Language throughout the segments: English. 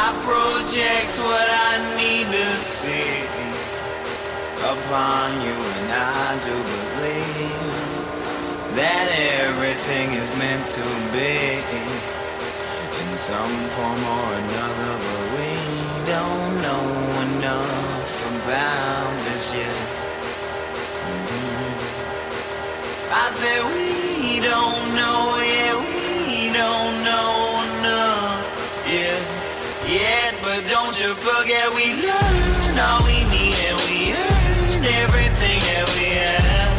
I project what I need to see upon you, and I do believe that everything is meant to be in some form or another, but we don't know enough about this yet. I said we don't know, yeah, we don't know enough, yeah, but don't you forget we learned all we need and we earned everything that we have.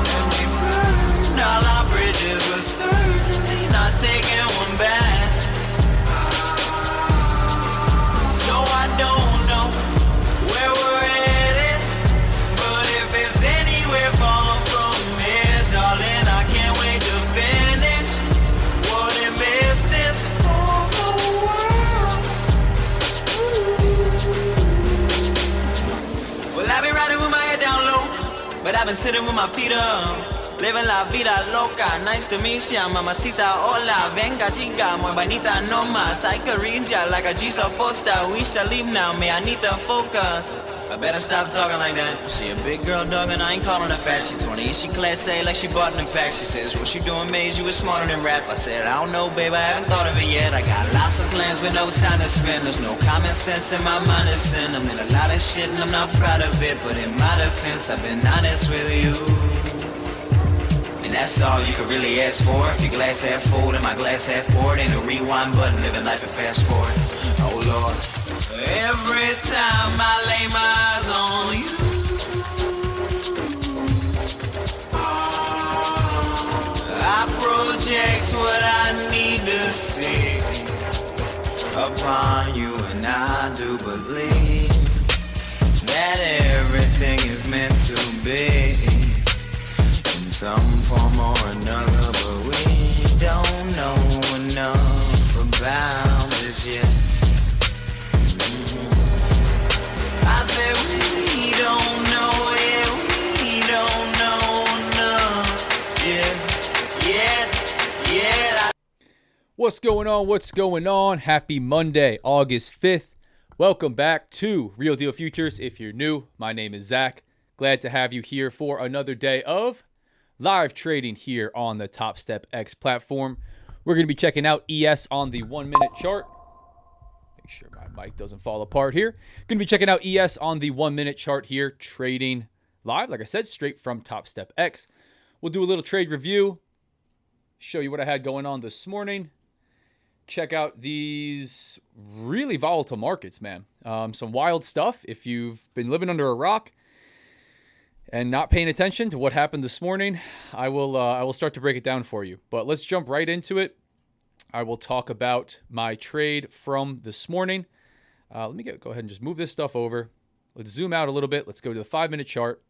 And we burned all our bridges, but certainly not taking one back. So I don't know where we're headed, but if it's anywhere far from here, darling, I can't wait to finish what it business for the world. Ooh. Well, I've been riding with my head down low, but I've been sitting with my feet up. Living la vida loca, nice to meet ya, mamacita, hola, venga chica, muy bonita, no más, I could read ya like a Jesus Foster, we shall leave now, me, I need to focus. I better stop talking like that. She a big girl, dog, and I ain't calling her fat. She 20 and she class A like she bought an pack. She says, what you doing, Maze? You was smarter than rap. I said, I don't know, babe, I haven't thought of it yet. I got lots of plans with no time to spend. There's no common sense in my mind to sin. I'm in a lot of shit and I'm not proud of it, but in my defense, I've been honest with you. And that's all you could really ask for. If your glass half full and my glass half poured, ain't no rewind button, living life and fast forward. Oh Lord. Every time I lay my eyes on you, I project what I need to see upon you, and I do believe that everything is meant to be in some form or another, but we don't know enough about this yet. I said we don't know, yeah, we don't know enough, yeah. What's going on? What's going on? Happy Monday, August 5th. Welcome back to Real Deal Futures. If you're new, my name is Zach. Glad to have you here for another day of live trading here on the TopstepX platform. We're going to be checking out ES on the 1 minute chart. Make sure my mic doesn't fall apart here. Going to be checking out ES on the 1 minute chart here, trading live, like I said, straight from TopstepX. We'll do a little trade review, show you what I had going on this morning. Check out these really volatile markets, man. Some wild stuff. If you've been living under a rock and not paying attention to what happened this morning, I will start to break it down for you. But let's jump right into it. I will talk about my trade from this morning. Let me go ahead and just move this stuff over. Let's zoom out a little bit. Let's go to the 5 minute chart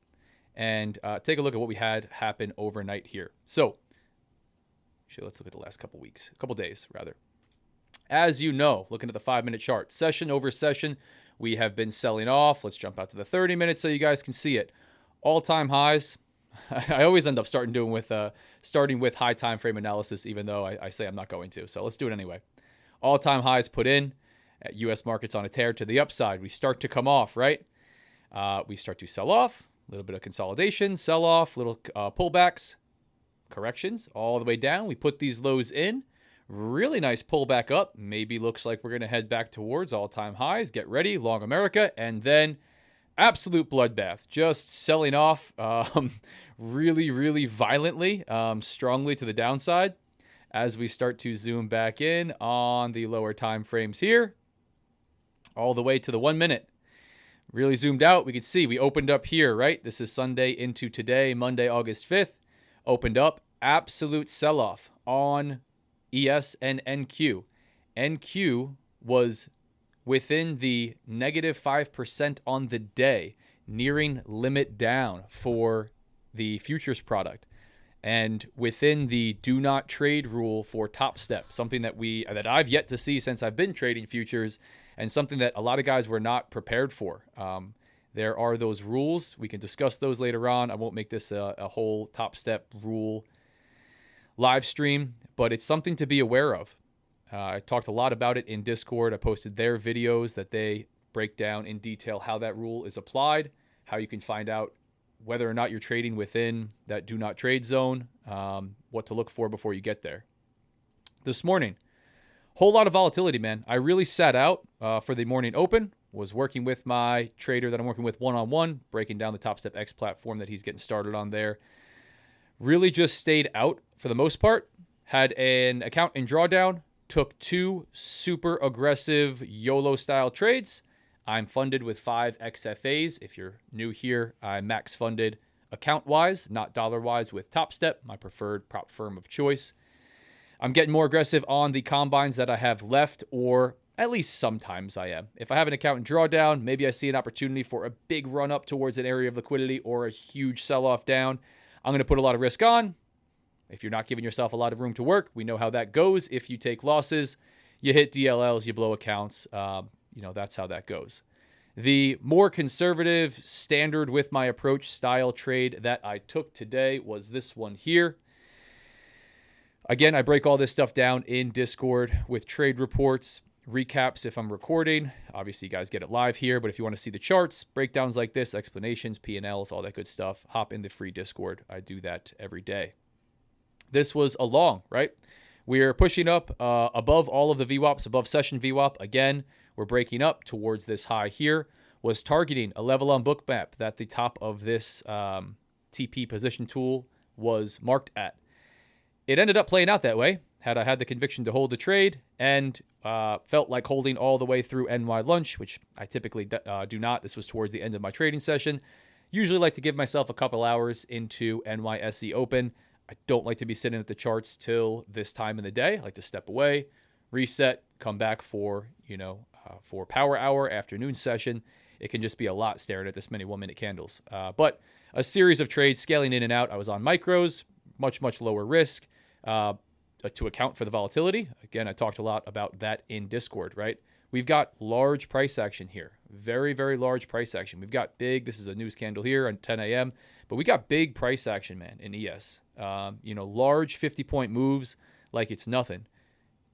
and take a look at what we had happen overnight here. So, let's look at the last couple days rather. As you know, looking at the 5 minute chart, session over session, we have been selling off. Let's jump out to the 30 minutes so you guys can see it. All-time highs. I always end up starting with high time frame analysis, even though I say I'm not going to. So let's do it anyway. All-time highs put in at U.S. markets on a tear to the upside. We start to come off, right? We start to sell off, a little bit of consolidation, sell off, little pullbacks, corrections, all the way down. We put these lows in. Really nice pullback up. Maybe looks like we're going to head back towards all-time highs. Get ready, long America, and then absolute bloodbath, just selling off really, really violently, strongly to the downside as we start to zoom back in on the lower time frames here, all the way to the 1 minute. Really zoomed out. We could see we opened up here, right? This is Sunday into today, Monday, August 5th. Opened up, absolute sell-off on ES and NQ. NQ was within the negative 5% on the day, nearing limit down for the futures product, and within the do not trade rule for Top Step, something that I've yet to see since I've been trading futures, and something that a lot of guys were not prepared for. There are those rules. We can discuss those later on. I won't make this a whole Top Step rule live stream, but it's something to be aware of. I talked a lot about it in Discord. I posted their videos that they break down in detail how that rule is applied, how you can find out whether or not you're trading within that do not trade zone, what to look for before you get there. This morning, whole lot of volatility, man. I really sat out for the morning open, was working with my trader that I'm working with one-on-one, breaking down the TopstepX platform that he's getting started on there. Really just stayed out for the most part. Had an account in drawdown, took 2 super aggressive YOLO-style trades. I'm funded with 5 XFAs. If you're new here, I'm max funded account-wise, not dollar-wise, with Topstep, my preferred prop firm of choice. I'm getting more aggressive on the combines that I have left, or at least sometimes I am. If I have an account in drawdown, maybe I see an opportunity for a big run up towards an area of liquidity or a huge sell-off down. I'm going to put a lot of risk on. If you're not giving yourself a lot of room to work, we know how that goes. If you take losses, you hit DLLs, you blow accounts. That's how that goes. The more conservative, standard with my approach style trade that I took today was this one here. Again, I break all this stuff down in Discord with trade reports, recaps if I'm recording. Obviously, you guys get it live here, but if you want to see the charts, breakdowns like this, explanations, P&Ls, all that good stuff, hop in the free Discord. I do that every day. This was a long, right? We're pushing up above all of the VWAPs, above session VWAP. Again, we're breaking up towards this high here. Was targeting a level on Bookmap that the top of this TP position tool was marked at. It ended up playing out that way. Had I had the conviction to hold the trade and felt like holding all the way through NY lunch, which I typically do not. This was towards the end of my trading session. Usually like to give myself a couple hours into NYSE open. I don't like to be sitting at the charts till this time in the day. I like to step away, reset, come back for power hour, afternoon session. It can just be a lot staring at this many 1-minute candles. But a series of trades scaling in and out. I was on micros, much, much lower risk to account for the volatility. Again, I talked a lot about that in Discord, right? We've got large price action here. Very, very large price action. We've got big, this is a news candle here on 10 a.m., but we got big price action, man, in ES. Large 50-point moves like it's nothing.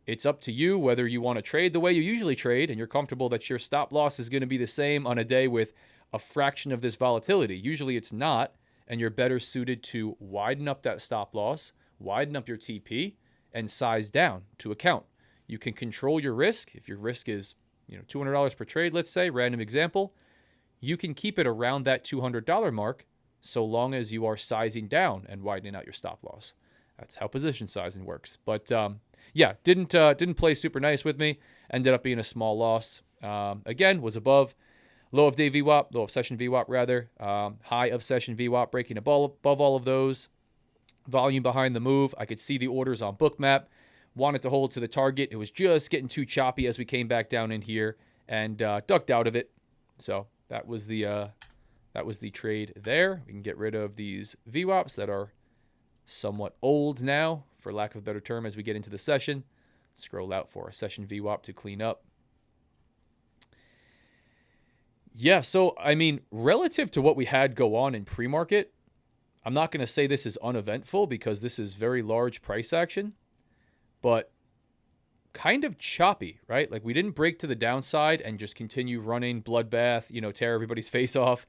It's up to you whether you want to trade the way you usually trade and you're comfortable that your stop loss is going to be the same on a day with a fraction of this volatility. Usually it's not, and you're better suited to widen up that stop loss, widen up your TP, and size down to account. You can control your risk. If your risk is $200 per trade, let's say, random example, you can keep it around that $200 mark so long as you are sizing down and widening out your stop loss. That's how position sizing works. But didn't play super nice with me. Ended up being a small loss. Again, was above low of day VWAP, low of session VWAP rather, high of session VWAP, breaking above all of those. Volume behind the move. I could see the orders on Bookmap. Wanted to hold to the target. It was just getting too choppy as we came back down in here and ducked out of it. So that was the trade there. We can get rid of these VWAPs that are somewhat old now, for lack of a better term, as we get into the session. Scroll out for a session VWAP to clean up. Yeah, so, relative to what we had go on in pre-market, I'm not going to say this is uneventful because this is very large price action, but kind of choppy, right? Like we didn't break to the downside and just continue running bloodbath, tear everybody's face off.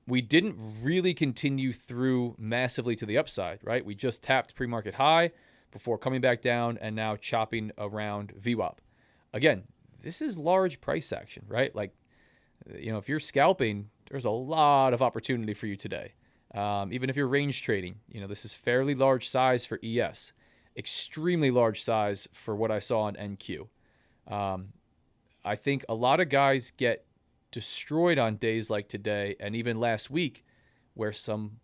We didn't really continue through massively to the upside, right? We just tapped pre-market high before coming back down and now chopping around VWAP. Again, this is large price action, right? Like, if you're scalping, there's a lot of opportunity for you today. Even if you're range trading, this is fairly large size for ES, extremely large size for what I saw on NQ. I think a lot of guys get destroyed on days like today and even last week where some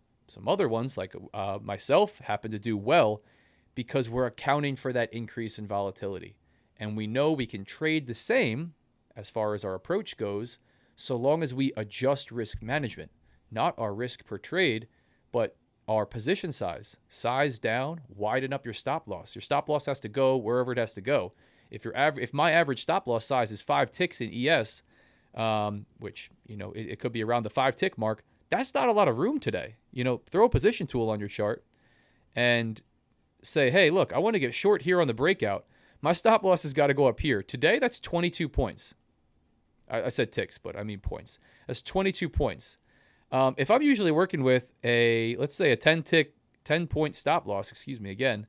other ones like myself happen to do well because we're accounting for that increase in volatility. And we know we can trade the same as far as our approach goes so long as we adjust risk management. Not our risk per trade, but our position size down, widen up your stop loss. Your stop loss has to go wherever it has to go. If my average stop loss size is 5 ticks in ES, which it could be around the 5 tick mark, that's not a lot of room today. Throw a position tool on your chart and say, hey, look, I want to get short here on the breakout. My stop loss has got to go up here. Today, that's 22 points. I said ticks, but I mean points. That's 22 points. If I'm usually working with let's say a 10-point stop loss, again,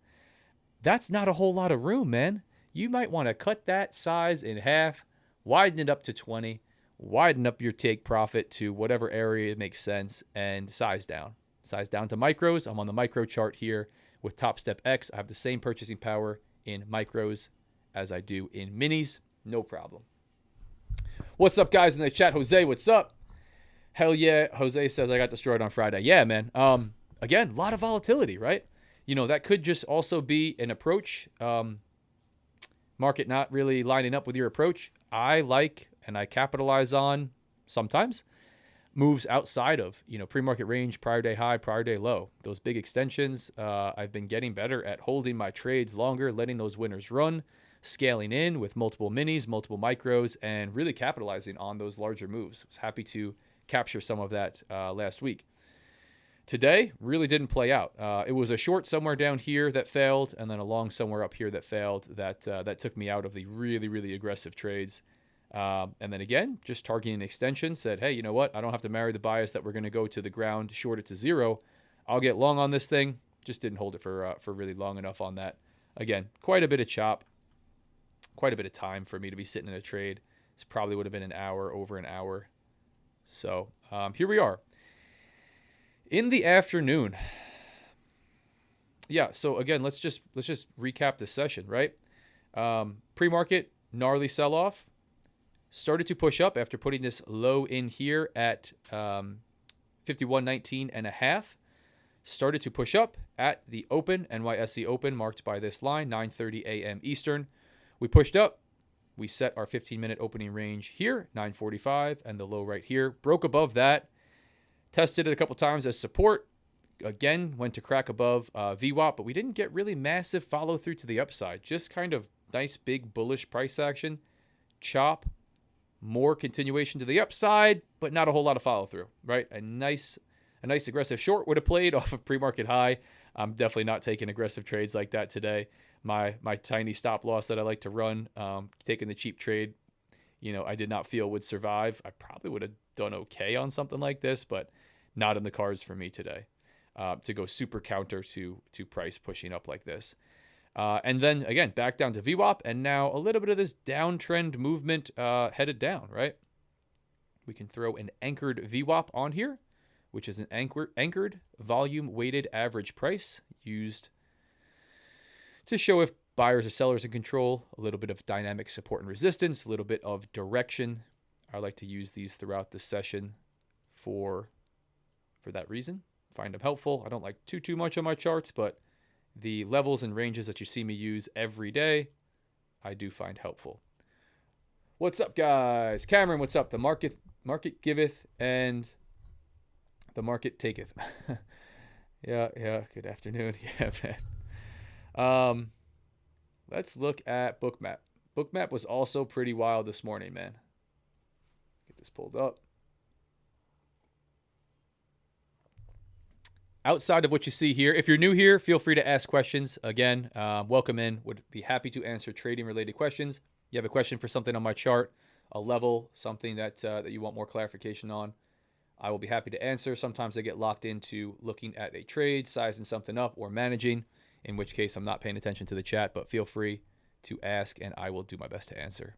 that's not a whole lot of room, man. You might want to cut that size in half, widen it up to 20, widen up your take profit to whatever area makes sense, and size down. Size down to micros. I'm on the micro chart here with TopstepX. I have the same purchasing power in micros as I do in minis. No problem. What's up, guys in the chat? Jose, what's up? Hell yeah. Jose says I got destroyed on Friday. Yeah, man. Again, a lot of volatility, right? That could just also be an approach. Market not really lining up with your approach. I like and I capitalize on sometimes moves outside of, pre-market range, prior day high, prior day low. Those big extensions, I've been getting better at holding my trades longer, letting those winners run, scaling in with multiple minis, multiple micros, and really capitalizing on those larger moves. I was happy to capture some of that last week. Today, really didn't play out. It was a short somewhere down here that failed, and then a long somewhere up here that failed. That took me out of the really, really aggressive trades. And then again, just targeting an extension, said, hey, you know what? I don't have to marry the bias that we're going to go to the ground, short it to zero. I'll get long on this thing. Just didn't hold it for really long enough on that. Again, quite a bit of chop, quite a bit of time for me to be sitting in a trade. This probably would have been an hour, over an hour. So here we are in the afternoon. Yeah. So again, let's just recap the session, right? Pre-market gnarly sell-off. Started to push up after putting this low in here at 51.19 and a half. Started to push up at the open, NYSE open, marked by this line, 9:30 a.m. Eastern. We pushed up. We set our 15-minute opening range here, 9:45, and the low right here. Broke above that. Tested it a couple times as support. Again, went to crack above VWAP, but we didn't get really massive follow through to the upside. Just kind of nice, big, bullish price action. Chop. More continuation to the upside, but not a whole lot of follow through, right? A nice aggressive short would have played off of pre-market high. I'm definitely not taking aggressive trades like that today. My tiny stop loss that I like to run, taking the cheap trade, I did not feel would survive. I probably would have done okay on something like this, but not in the cards for me today to go super counter to price pushing up like this. And then, again, back down to VWAP, and now a little bit of this downtrend movement headed down, right? We can throw an anchored VWAP on here, which is an anchored volume-weighted average price used to show if buyers or sellers in control, a little bit of dynamic support and resistance, a little bit of direction. I like to use these throughout the session for that reason. Find them helpful. I don't like too much on my charts, but the levels and ranges that you see me use every day, I do find helpful. What's up, guys? Cameron, what's up? The market giveth and the market taketh. Yeah. Good afternoon. Yeah, man. Let's look at Bookmap. Bookmap was also pretty wild this morning, man. Get this pulled up. Outside of what you see here, if you're new here, feel free to ask questions. Again, welcome in. Would be happy to answer trading-related questions. You have a question for something on my chart, a level, something that you want more clarification on, I will be happy to answer. Sometimes I get locked into looking at a trade, sizing something up, or managing, in which case I'm not paying attention to the chat, but feel free to ask, and I will do my best to answer.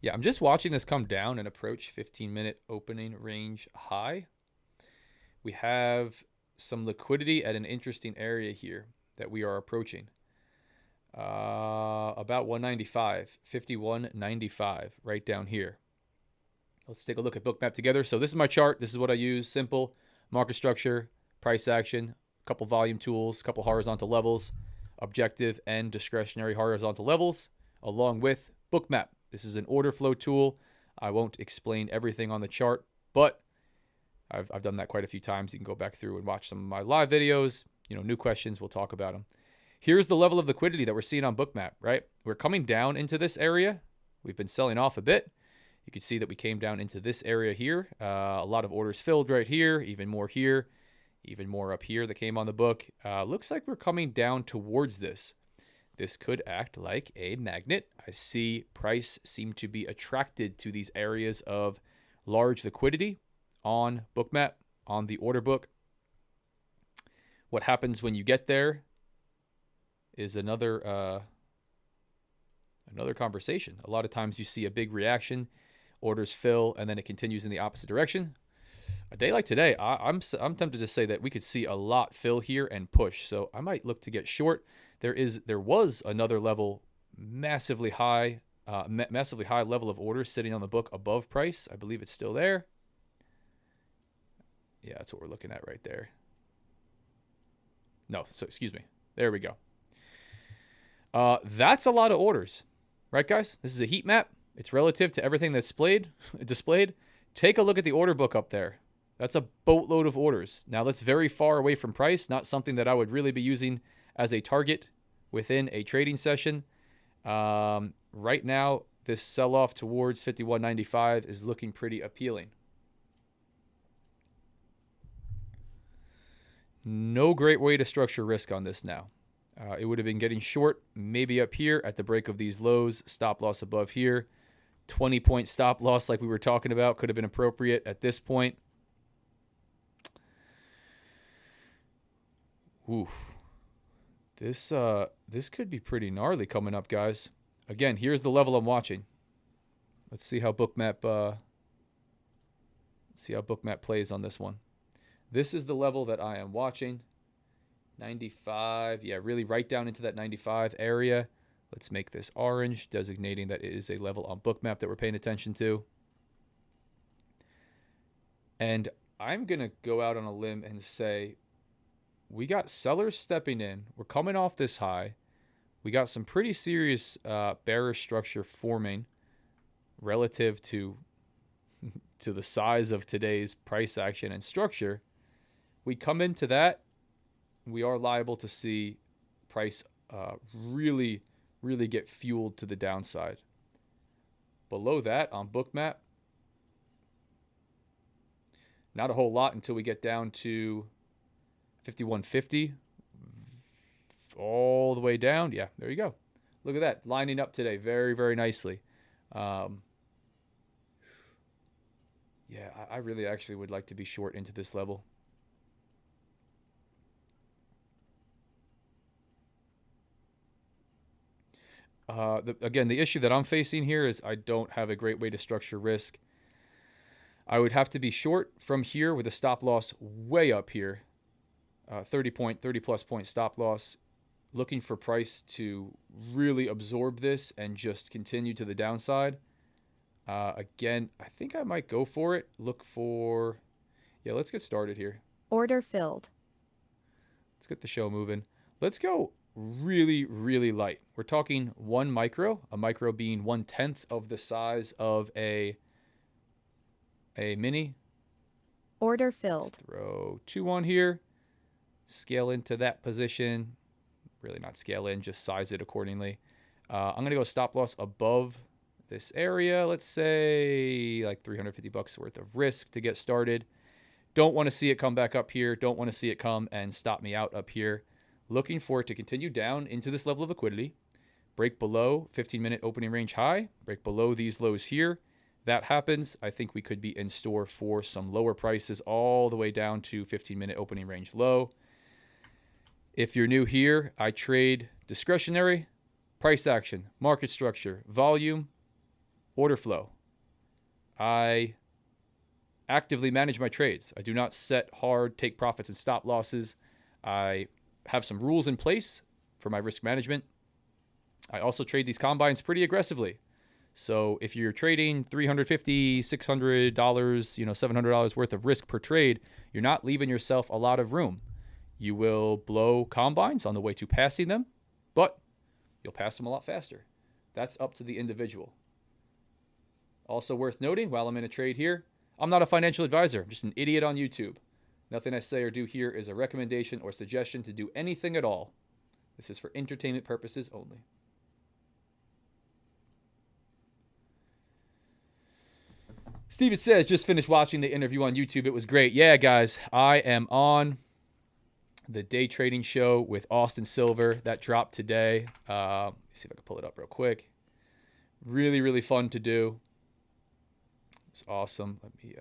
Yeah, I'm just watching this come down and approach 15-minute opening range high. We have some liquidity at an interesting area here that we are approaching. About 195, 51.95, right down here. Let's take a look at Bookmap together. So this is my chart. This is what I use. Simple market structure, price action, a couple volume tools, a couple horizontal levels, objective and discretionary horizontal levels, along with Bookmap. This is an order flow tool. I won't explain everything on the chart, but I've done that quite a few times. You can go back through and watch some of my live videos. New questions, we'll talk about them. Here's the level of liquidity that we're seeing on Bookmap, right? We're coming down into this area. We've been selling off a bit. You can see that we came down into this area here. A lot of orders filled right here, even more here, even more up here that came on the book. Looks like we're coming down towards this. this could act like a magnet. I see price seem to be attracted to these areas of large liquidity on Bookmap, on the order book. What happens when you get there is another conversation. A lot of times you see a big reaction, orders fill, and then it continues in the opposite direction. A day like today, I'm tempted to say that we could see a lot fill here and push. So I might look to get short. There was another level, massively high level of orders sitting on the book above price. I believe it's still there. Yeah, that's what we're looking at right there. No, so excuse me. There we go. That's a lot of orders, right, guys? This is a heat map. It's relative to everything that's displayed. Take a look at the order book up there. That's a boatload of orders. Now, that's very far away from price, not something that I would really be using as a target within a trading session. Right now, this sell-off towards 51.95 is looking pretty appealing. No great way to structure risk on this now. It would have been getting short, maybe up here at the break of these lows, stop loss above here. 20-point stop loss like we were talking about could have been appropriate at this point. Oof. This could be pretty gnarly coming up, guys. Again, here's the level I'm watching. Let's see how Bookmap plays on this one. This is the level that I am watching. 95, yeah, really right down into that 95 area. Let's make this orange, designating that it is a level on Bookmap that we're paying attention to. And I'm going to go out on a limb and say we got sellers stepping in. We're coming off this high. We got some pretty serious bearish structure forming relative to the size of today's price action and structure. We come into that, we are liable to see price really get fueled to the downside. Below that on Bookmap, not a whole lot until we get down to 51.50 all the way down. Yeah, there you go. Look at that, lining up today very nicely. Yeah, I really actually would like to be short into this level. Again, the issue that I'm facing here is I don't have a great way to structure risk. I would have to be short from here with a stop loss way up here. 30 plus point stop loss. Looking for price to really absorb this and just continue to the downside. Again, I think I might go for it. Yeah, let's get started here. Order filled. Let's get the show moving. Let's go really light. We're talking 1 micro, a micro being 1/10 of the size of a mini. Order filled. Let's throw 2 on here. Scale into that position. Really not scale in, just size it accordingly. I'm going to go stop loss above this area. Let's say like $350 worth of risk to get started. Don't want to see it come back up here. Don't want to see it come and stop me out up here. Looking for it to continue down into this level of liquidity. Break below 15-minute opening range high. Break below these lows here. That happens, I think we could be in store for some lower prices all the way down to 15-minute opening range low. If you're new here, I trade discretionary, price action, market structure, volume, order flow. I actively manage my trades. I do not set hard take profits and stop losses. I have some rules in place for my risk management. I also trade these combines pretty aggressively. So if you're trading $350, $600, $700 worth of risk per trade, you're not leaving yourself a lot of room. You will blow combines on the way to passing them, but you'll pass them a lot faster. That's up to the individual. Also worth noting, while I'm in a trade here, I'm not a financial advisor. I'm just an idiot on YouTube. Nothing I say or do here is a recommendation or suggestion to do anything at all. This is for entertainment purposes only. Steven says, just finished watching the interview on YouTube. It was great. Yeah, guys, I am on the day trading show with Austin Silver that dropped today. Let me see if I can pull it up real quick. Really, really fun to do. It's awesome. Let me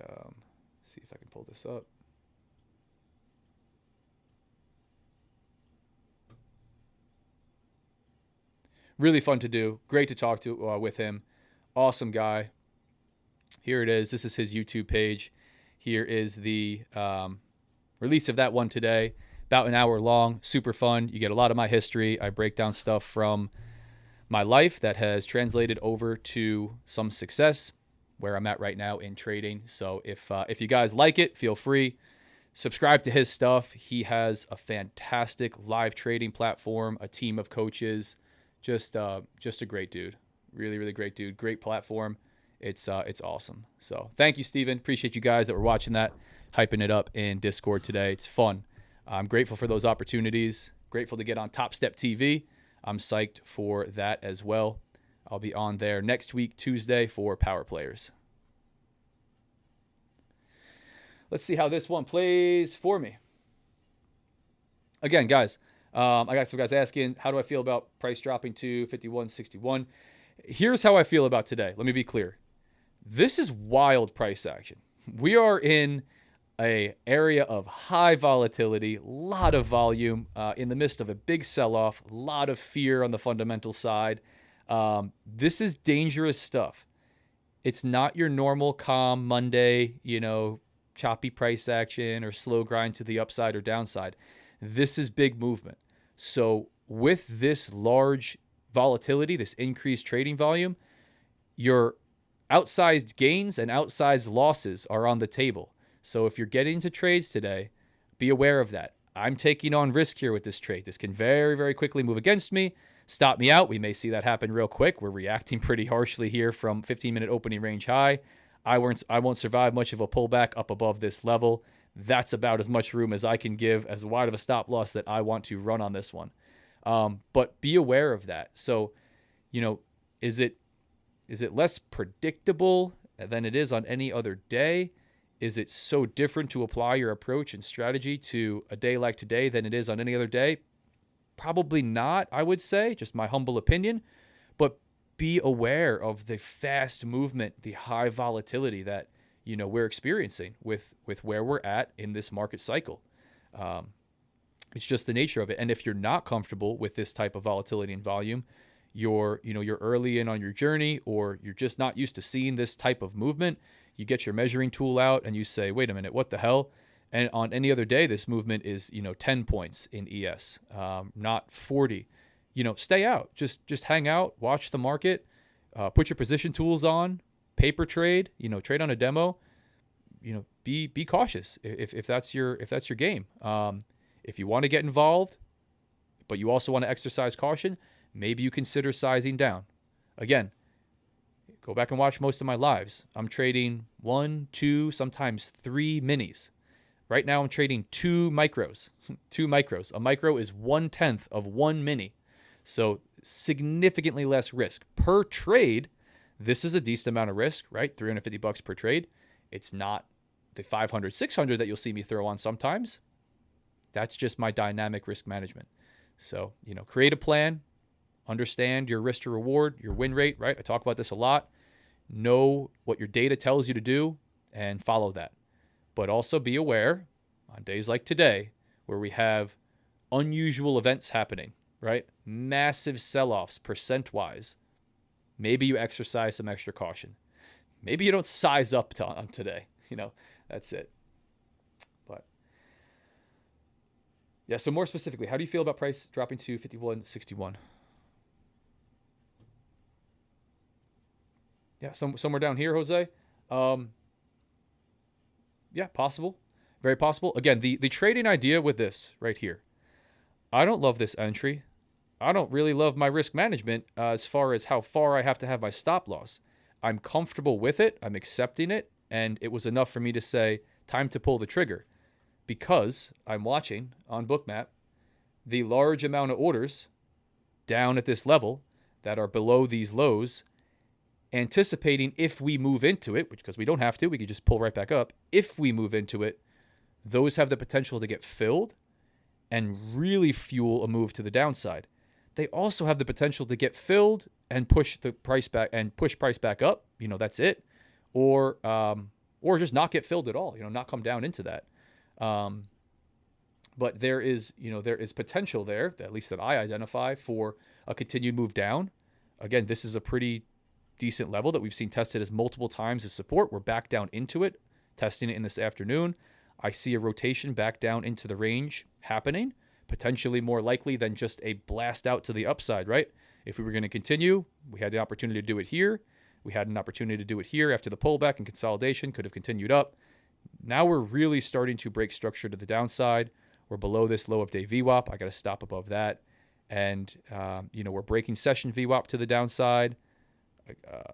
see if I can pull this up. Really fun to do. Great to talk to with him. Awesome guy. Here it is. This is his YouTube page. Here is the release of that one today. About an hour long. Super fun. You get a lot of my history. I break down stuff from my life that has translated over to some success where I'm at right now in trading. So if you guys like it, feel free. Subscribe to his stuff. He has a fantastic live trading platform, a team of coaches. Just a great dude. Really, really great dude. Great platform. It's awesome. So thank you, Steven. Appreciate you guys that were watching that, hyping it up in Discord today. It's fun. I'm grateful for those opportunities. Grateful to get on Top Step TV. I'm psyched for that as well. I'll be on there next week, Tuesday, for Power Players. Let's see how this one plays for me. Again, guys, I got some guys asking, how do I feel about price dropping to 51.61? Here's how I feel about today. Let me be clear. This is wild price action. We are in an area of high volatility, a lot of volume in the midst of a big sell-off, a lot of fear on the fundamental side. This is dangerous stuff. It's not your normal calm Monday, choppy price action or slow grind to the upside or downside. This is big movement. So with this large volatility, this increased trading volume, your outsized gains and outsized losses are on the table. So if you're getting into trades today, be aware of that. I'm taking on risk here with this trade. This can very, very quickly move against me, stop me out. We may see that happen real quick. We're reacting pretty harshly here from 15-minute opening range high. I won't survive much of a pullback up above this level. That's about as much room as I can give, as wide of a stop loss that I want to run on this one. But be aware of that. So, is it less predictable than it is on any other day? Is it so different to apply your approach and strategy to a day like today than it is on any other day? Probably not, I would say, just my humble opinion. But be aware of the fast movement, the high volatility that we're experiencing with where we're at in this market cycle. It's just the nature of it. And if you're not comfortable with this type of volatility and volume, you're early in on your journey, or you're just not used to seeing this type of movement, you get your measuring tool out and you say, wait a minute, what the hell? And on any other day, this movement is, 10 points in ES, not 40. Stay out, just hang out, watch the market, put your position tools on, paper trade, trade on a demo, be cautious if that's your game. If you want to get involved, but you also want to exercise caution, maybe you consider sizing down. Again, go back and watch most of my lives. I'm trading 1, 2, sometimes 3 minis. Right now I'm trading 2 micros. 2 micros. A micro is 1/10 of 1 mini. So significantly less risk per trade. This is a decent amount of risk, right? $350 per trade. It's not the 500, 600 that you'll see me throw on sometimes. That's just my dynamic risk management. So, create a plan, understand your risk to reward, your win rate, right? I talk about this a lot. Know what your data tells you to do and follow that. But also be aware on days like today where we have unusual events happening, right? Massive sell-offs percent-wise. Maybe you exercise some extra caution. Maybe you don't size up on today. That's it. But yeah, so more specifically, how do you feel about price dropping to 51.61? Yeah, somewhere down here, Jose. Yeah, possible. Very possible. Again, the trading idea with this right here. I don't love this entry. I don't really love my risk management as far as how far I have to have my stop loss. I'm comfortable with it. I'm accepting it. And it was enough for me to say, time to pull the trigger. Because I'm watching on Bookmap the large amount of orders down at this level that are below these lows, anticipating if we move into it, which because we don't have to, we could just pull right back up. If we move into it, those have the potential to get filled and really fuel a move to the downside. They also have the potential to get filled and push the price back and push price back up. That's it. Or just not get filled at all, not come down into that. But there is potential there, at least that I identify, for a continued move down. Again, this is a pretty decent level that we've seen tested as multiple times as support. We're back down into it, testing it in this afternoon. I see a rotation back down into the range happening, potentially more likely than just a blast out to the upside, right? If we were going to continue, we had the opportunity to do it here. We had an opportunity to do it here after the pullback and consolidation, could have continued up. Now we're really starting to break structure to the downside. We're below this low of day VWAP. I got to stop above that. And, we're breaking session VWAP to the downside.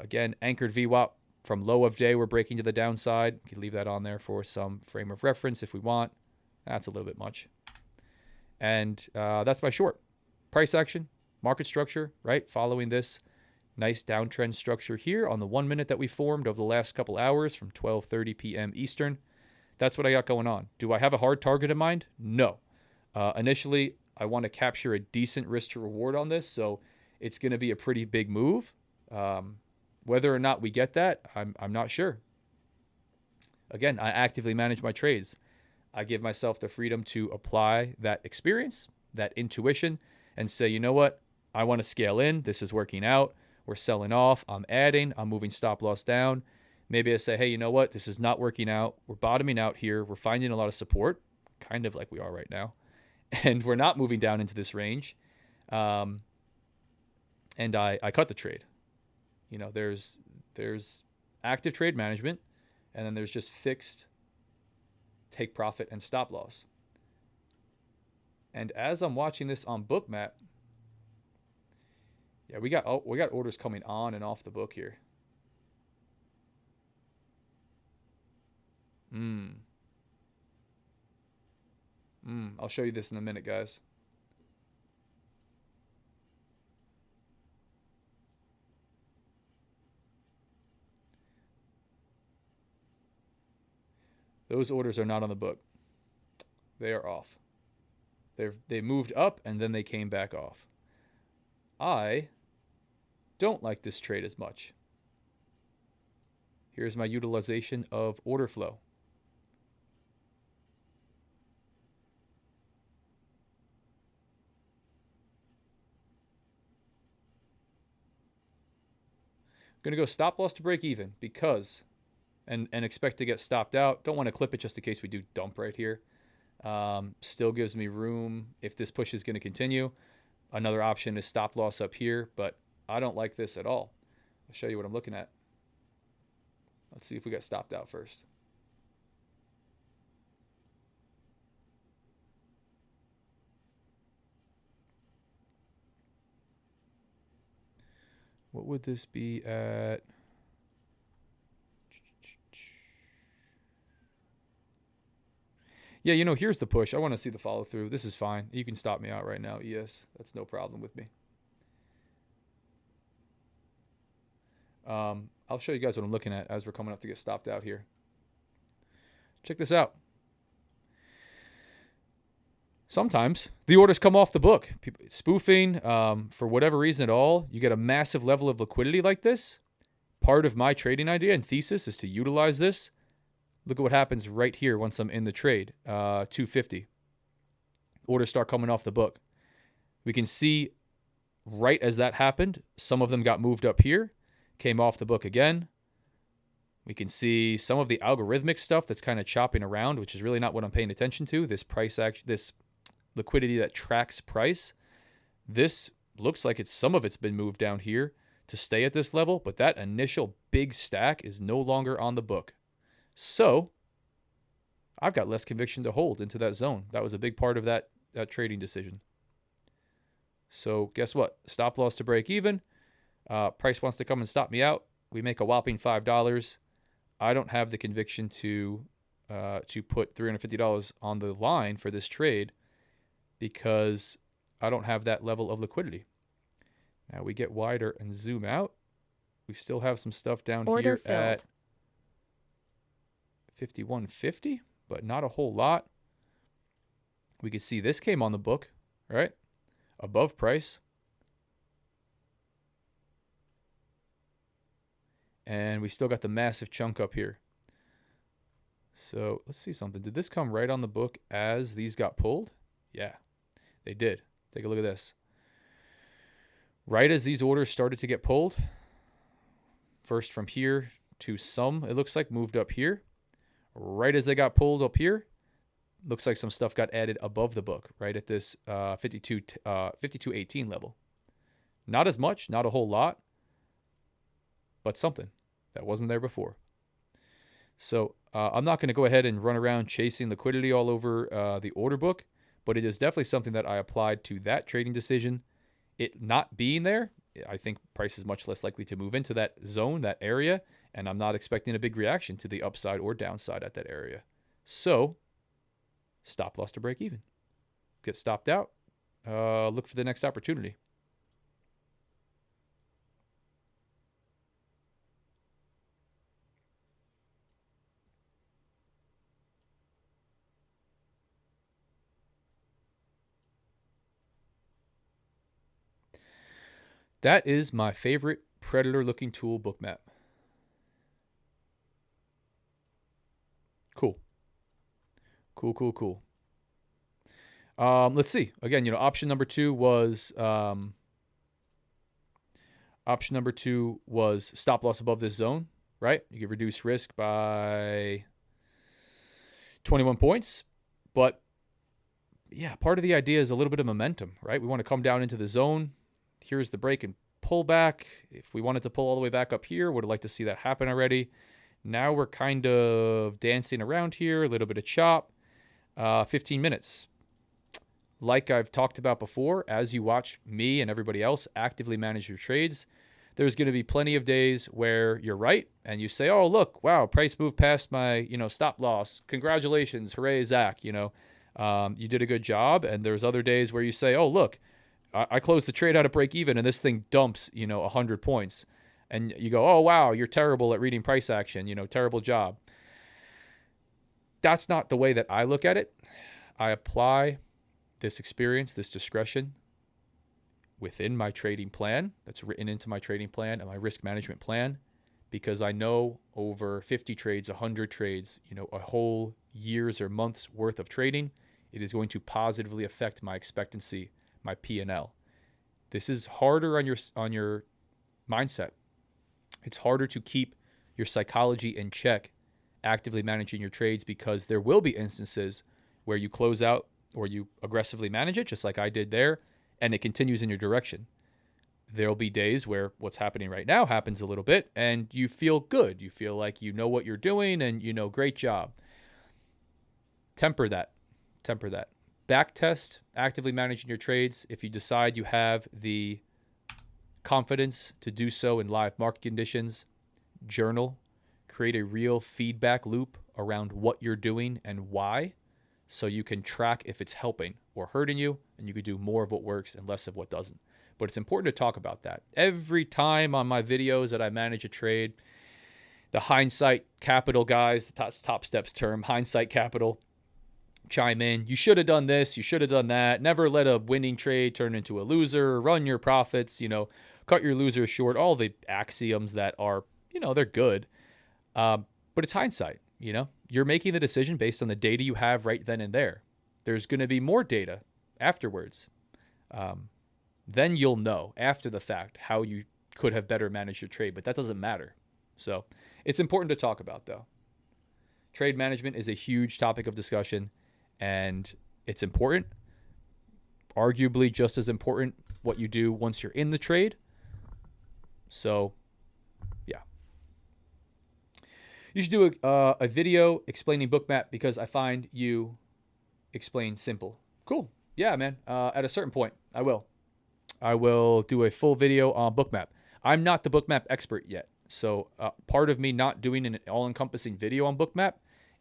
Again, anchored VWAP from low of day, we're breaking to the downside. We can leave that on there for some frame of reference if we want. That's a little bit much. And that's my short. Price action, market structure, right? Following this nice downtrend structure here on the 1 minute that we formed over the last couple hours from 12:30 p.m. Eastern. That's what I got going on. Do I have a hard target in mind? No. Initially, I want to capture a decent risk to reward on this, so it's going to be a pretty big move. Whether or not we get that, I'm not sure. Again, I actively manage my trades. I give myself the freedom to apply that experience, that intuition, and say, you know what? I want to scale in. This is working out. We're selling off. I'm adding. I'm moving stop loss down. Maybe I say, hey, you know what? This is not working out. We're bottoming out here. We're finding a lot of support, kind of like we are right now. And we're not moving down into this range. And I cut the trade. There's active trade management, and then there's just fixed take profit and stop loss. And as I'm watching this on Bookmap, yeah, we got orders coming on and off the book here. I'll show you this in a minute, guys. Those orders are not on the book. They are off. They moved up and then they came back off. I don't like this trade as much. Here's my utilization of order flow. I'm going to go stop loss to break even because, and expect to get stopped out. Don't want to clip it just in case we do dump right here. Still gives me room if this push is going to continue. Another option is stop loss up here, but I don't like this at all. I'll show you what I'm looking at. Let's see if we got stopped out first. What would this be at? Yeah, here's the push. I want to see the follow through. This is fine. You can stop me out right now, ES. That's no problem with me. I'll show you guys what I'm looking at as we're coming up to get stopped out here. Check this out. Sometimes the orders come off the book. People spoofing, for whatever reason at all, you get a massive level of liquidity like this. Part of my trading idea and thesis is to utilize this. Look at what happens right here once I'm in the trade. 250. Orders start coming off the book. We can see right as that happened, some of them got moved up here, came off the book again. We can see some of the algorithmic stuff that's kind of chopping around, which is really not what I'm paying attention to. This price action, this liquidity that tracks price. This looks like some of it's been moved down here to stay at this level, but that initial big stack is no longer on the book. So I've got less conviction to hold into that zone. That was a big part of that trading decision. So guess what? Stop loss to break even. Price wants to come and stop me out. We make a whopping $5. I don't have the conviction to put $350 on the line for this trade because I don't have that level of liquidity. Now we get wider and zoom out. We still have some stuff down Order here filled. at 51.50, but not a whole lot. we could see this came on the book, right? Above price. And we still got the massive chunk up here. So let's see something. Did this come right on the book as these got pulled? Yeah, they did. Take a look at this. Right as these orders started to get pulled, first from here to some, it looks like, moved up here. Right as they got pulled up here, looks like some stuff got added above the book, right at this 52.18 level. Not as much, not a whole lot, but something that wasn't there before. So I'm not going to go ahead and run around chasing liquidity all over the order book, but it is definitely something that I applied to that trading decision. It not being there, I think price is much less likely to move into that zone, that area, and I'm not expecting a big reaction to the upside or downside at that area. So stop loss to break even. Get stopped out. Look for the next opportunity. That is my favorite predator-looking tool, Bookmap. Cool. Cool. Let's see. Again, option number two was stop loss above this zone, right? You could reduce risk by 21 points, but yeah, part of the idea is a little bit of momentum, right? We want to come down into the zone. Here's the break and pull back. If we wanted to pull all the way back up here, would have liked to see that happen already. Now we're kind of dancing around here, a little bit of chop. 15 minutes. Like I've talked about before, as you watch me and everybody else actively manage your trades, there's going to be plenty of days where you're right and you say, oh, look, wow, price moved past my, stop loss. Congratulations. Hooray, Zach. You did a good job. And there's other days where you say, oh, look, I closed the trade out of break even and this thing dumps, 100 points. And you go, oh, wow, you're terrible at reading price action, terrible job. That's not the way that I look at it. I apply this experience, this discretion within my trading plan. That's written into my trading plan and my risk management plan, because I know over 50 trades, 100 trades, a whole year's or month's worth of trading, it is going to positively affect my expectancy, my P&L. This is harder on your mindset. It's harder to keep your psychology in check, actively managing your trades, because there will be instances where you close out or you aggressively manage it, just like I did there, and it continues in your direction. There'll be days where what's happening right now happens a little bit and you feel good. You feel like you know what you're doing and great job. Temper that. Backtest, actively managing your trades. If you decide you have the confidence to do so in live market conditions, journal, create a real feedback loop around what you're doing and why, so you can track if it's helping or hurting you, and you could do more of what works and less of what doesn't. But it's important to talk about that. Every time on my videos that I manage a trade, the hindsight capital guys, that's Top Steps term, hindsight capital, chime in. You should have done this. You should have done that. Never let a winning trade turn into a loser. Run your profits, cut your losers short. All the axioms that are, they're good. But it's hindsight, You're making the decision based on the data you have right then and there. There's going to be more data afterwards. Then you'll know after the fact how you could have better managed your trade, but that doesn't matter. So it's important to talk about, though. Trade management is a huge topic of discussion, and it's important. Arguably just as important what you do once you're in the trade. So, yeah. You should do a video explaining Bookmap, because I find you explain simple. Cool. Yeah, man. At a certain point, I will do a full video on Bookmap. I'm not the Bookmap expert yet. So part of me not doing an all-encompassing video on Bookmap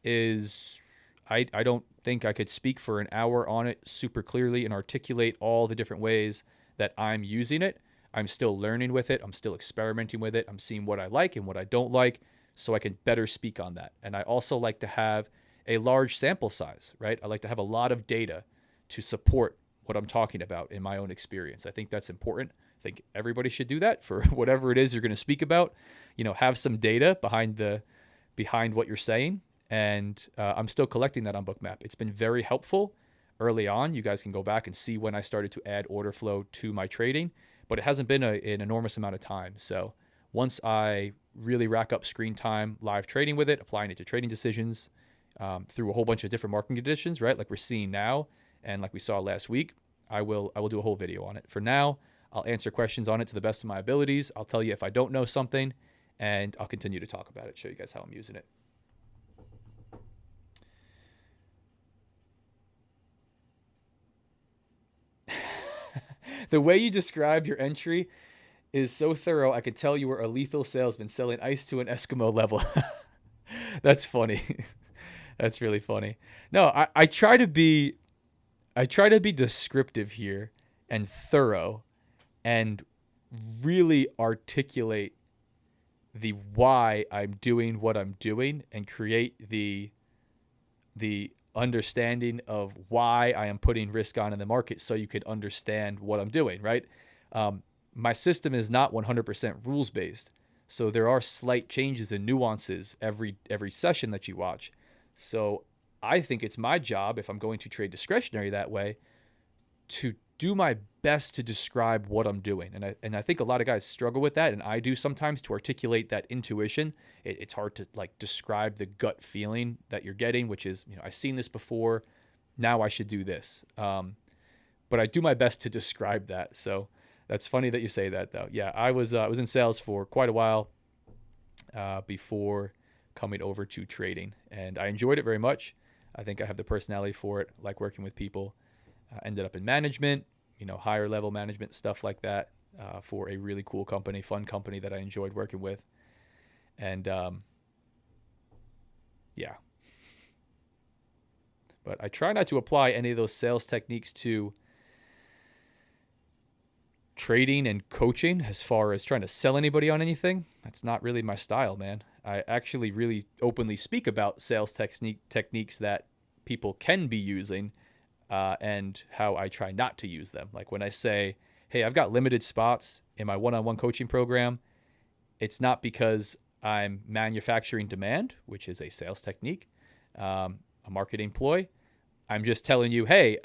is I don't think I could speak for an hour on it super clearly and articulate all the different ways that I'm using it. I'm still learning with it. I'm still experimenting with it. I'm seeing what I like and what I don't like, so I can better speak on that. And I also like to have a large sample size, right? I like to have a lot of data to support what I'm talking about in my own experience. I think that's important. I think everybody should do that for whatever it is you're going to speak about. Have some data behind what you're saying. And I'm still collecting that on Bookmap. It's been very helpful early on. You guys can go back and see when I started to add order flow to my trading, but it hasn't been an enormous amount of time. So once I really rack up screen time live trading with it, applying it to trading decisions through a whole bunch of different market conditions, right? Like we're seeing now and like we saw last week, I will do a whole video on it. For now, I'll answer questions on it to the best of my abilities. I'll tell you if I don't know something, and I'll continue to talk about it, show you guys how I'm using it. The way you describe your entry is so thorough, I could tell you were a lethal salesman selling ice to an Eskimo level. That's funny. That's really funny. No, I try to be descriptive here and thorough and really articulate the why I'm doing what I'm doing and create the understanding of why I am putting risk on in the market so you could understand what I'm doing, right? My system is not 100% rules-based. So there are slight changes and nuances every session that you watch. So I think it's my job, if I'm going to trade discretionary that way, to do my best to describe what I'm doing. And I think a lot of guys struggle with that, and I do sometimes, to articulate that intuition. It's hard to like describe the gut feeling that you're getting, which is, I've seen this before, now I should do this. But I do my best to describe that. So that's funny that you say that, though. Yeah, I was in sales for quite a while before coming over to trading, and I enjoyed it very much. I think I have the personality for it, like working with people. Ended up in management, higher level management, stuff like that, for a really cool company, fun company that I enjoyed working with. And yeah. But I try not to apply any of those sales techniques to trading and coaching as far as trying to sell anybody on anything. That's not really my style, man. I actually really openly speak about sales techniques that people can be using, and how I try not to use them. Like when I say, hey, I've got limited spots in my one-on-one coaching program, it's not because I'm manufacturing demand, which is a sales technique, a marketing ploy. I'm just telling you, hey,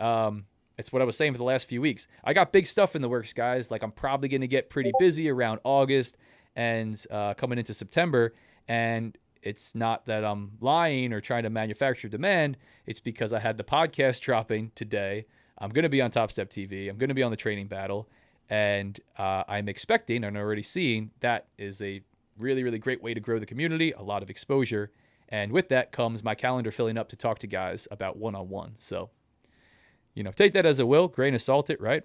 it's what I was saying for the last few weeks. I got big stuff in the works, guys. Like I'm probably going to get pretty busy around August and coming into September. And it's not that I'm lying or trying to manufacture demand. It's because I had the podcast dropping today. I'm going to be on TopStep TV. I'm going to be on the Training Battle. And I'm expecting and already seeing that is a really, really great way to grow the community, a lot of exposure. And with that comes my calendar filling up to talk to guys about one-on-one. So, take that as a will, grain of salt it, right?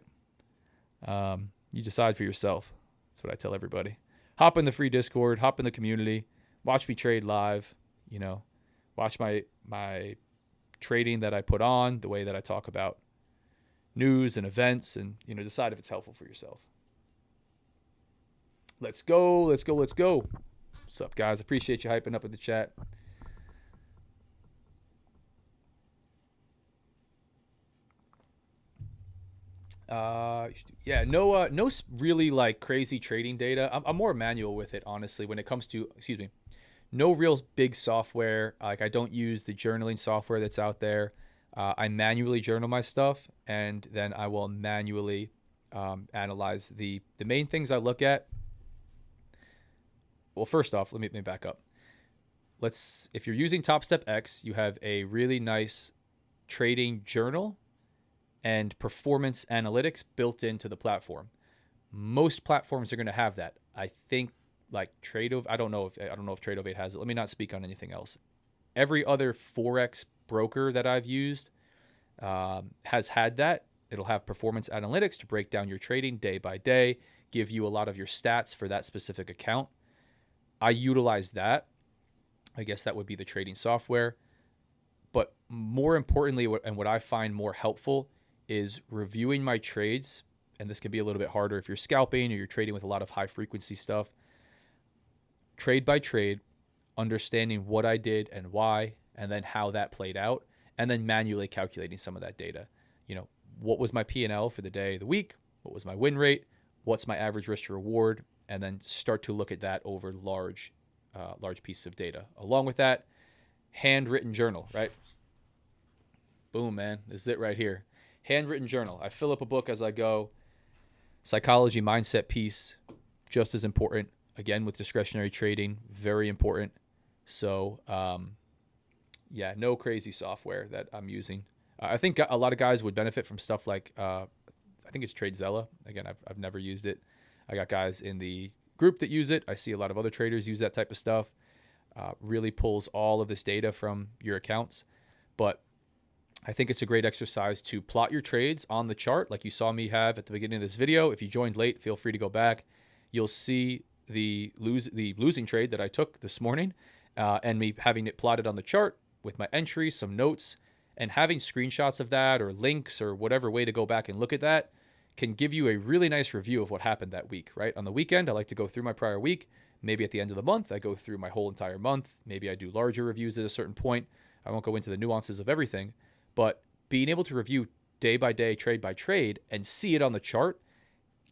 You decide for yourself. That's what I tell everybody. Hop in the free Discord, hop in the community. Watch me trade live, watch my trading that I put on, the way that I talk about news and events, and, decide if it's helpful for yourself. Let's go. What's up, guys? Appreciate you hyping up in the chat. No really like crazy trading data. I'm more manual with it, honestly, when it comes to, no real big software. Like I don't use the journaling software that's out there. I manually journal my stuff, and then I will manually analyze the main things I look at. Well, first off, let me back up. If you're using TopstepX, you have a really nice trading journal and performance analytics built into the platform. Most platforms are going to have that. I think like Tradeovate, I don't know if Tradeovate has it. Let me not speak on anything else. Every other Forex broker that I've used has had that. It'll have performance analytics to break down your trading day by day, give you a lot of your stats for that specific account. I utilize that. I guess that would be the trading software. But more importantly, what I find more helpful is reviewing my trades. And this can be a little bit harder if you're scalping or you're trading with a lot of high frequency stuff. Trade by trade, understanding what I did and why, and then how that played out, and then manually calculating some of that data. what was my P&L for the day, the week? What was my win rate? What's my average risk to reward? And then start to look at that over large pieces of data. Along with that, handwritten journal, right? Boom, man. This is it right here. Handwritten journal. I fill up a book as I go. Psychology mindset piece, just as important. Again, with discretionary trading, very important. So, no crazy software that I'm using. I think a lot of guys would benefit from stuff like, I think it's TradeZella. Again, I've never used it. I got guys in the group that use it. I see a lot of other traders use that type of stuff. Really pulls all of this data from your accounts. But I think it's a great exercise to plot your trades on the chart like you saw me have at the beginning of this video. If you joined late, feel free to go back. You'll see the losing trade that I took this morning and me having it plotted on the chart with my entries, some notes, and having screenshots of that or links or whatever way to go back and look at that can give you a really nice review of what happened that week, right? On the weekend, I like to go through my prior week. Maybe at the end of the month, I go through my whole entire month. Maybe I do larger reviews at a certain point. I won't go into the nuances of everything. But being able to review day by day, trade by trade, and see it on the chart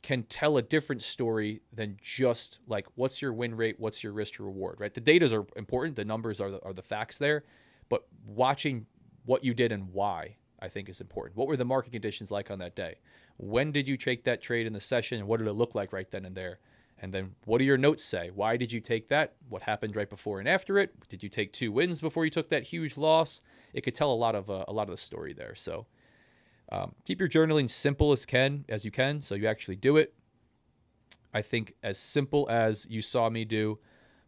can tell a different story than just like, what's your win rate? What's your risk to reward, right? The data are important. The numbers are the facts there. But watching what you did and why, I think, is important. What were the market conditions like on that day? When did you take that trade in the session? And what did it look like right then and there? And then what do your notes say? Why did you take that? What happened right before and after it? Did you take 2 wins before you took that huge loss? It could tell a lot of the story there. So keep your journaling simple as you can, so you actually do it. I think as simple as you saw me do,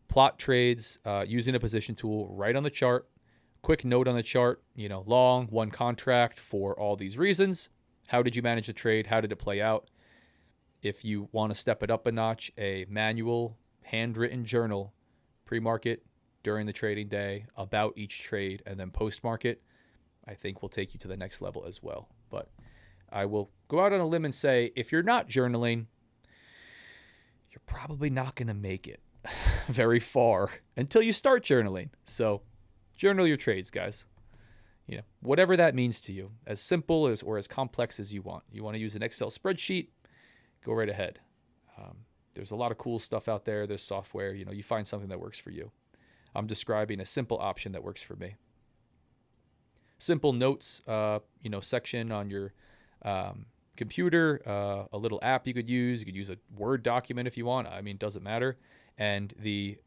plot trades using a position tool right on the chart. Quick note on the chart, long, 1 contract for all these reasons. How did you manage the trade? How did it play out? If you want to step it up a notch, a manual, handwritten journal, pre-market, during the trading day, about each trade, and then post-market, I think will take you to the next level as well. But I will go out on a limb and say, if you're not journaling, you're probably not going to make it very far until you start journaling. So journal your trades, guys. Whatever that means to you, as simple as or as complex as you want. You want to use an Excel spreadsheet, go right ahead. There's a lot of cool stuff out there. There's software. You find something that works for you. I'm describing a simple option that works for me. Simple notes, section on your computer, a little app you could use. You could use a Word document if you want. It doesn't matter. And the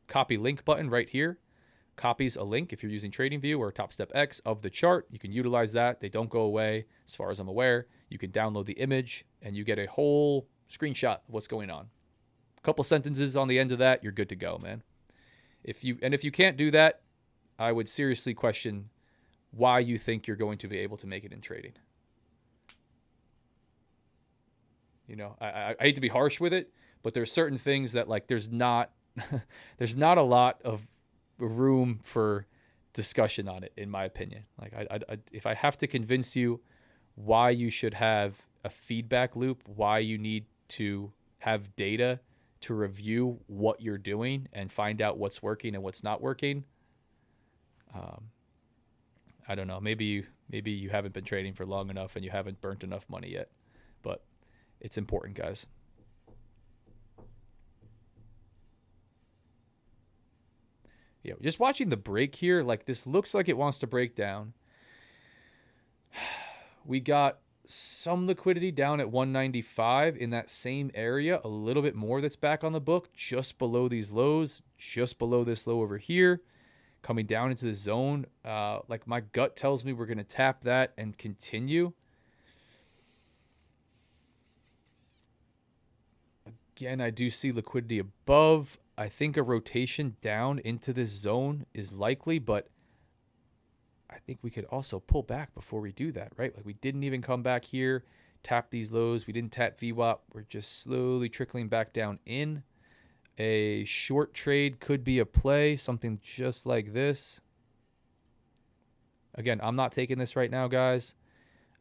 copy link button right here copies a link if you're using TradingView or TopstepX of the chart. You can utilize that. They don't go away as far as I'm aware. You can download the image and you get a whole screenshot of what's going on. A couple sentences on the end of that, you're good to go, man. If you can't do that, I would seriously question why you think you're going to be able to make it in trading. I hate to be harsh with it, but there's certain things that there's not a lot of room for discussion on it, in my opinion. If I have to convince you why you should have a feedback loop, why you need to have data to review what you're doing and find out what's working and what's not working, I don't know. Maybe you haven't been trading for long enough and you haven't burnt enough money yet, but it's important, guys. Just watching the break here, this looks like it wants to break down. We got some liquidity down at 195 in that same area, a little bit more that's back on the book, just below these lows, just below this low over here, coming down into the zone. My gut tells me we're going to tap that and continue. Again, I do see liquidity above. I think a rotation down into this zone is likely, but I think we could also pull back before we do that, right? We didn't even come back here, tap these lows. We didn't tap VWAP. We're just slowly trickling back down in. A short trade could be a play, something just like this. Again, I'm not taking this right now, guys.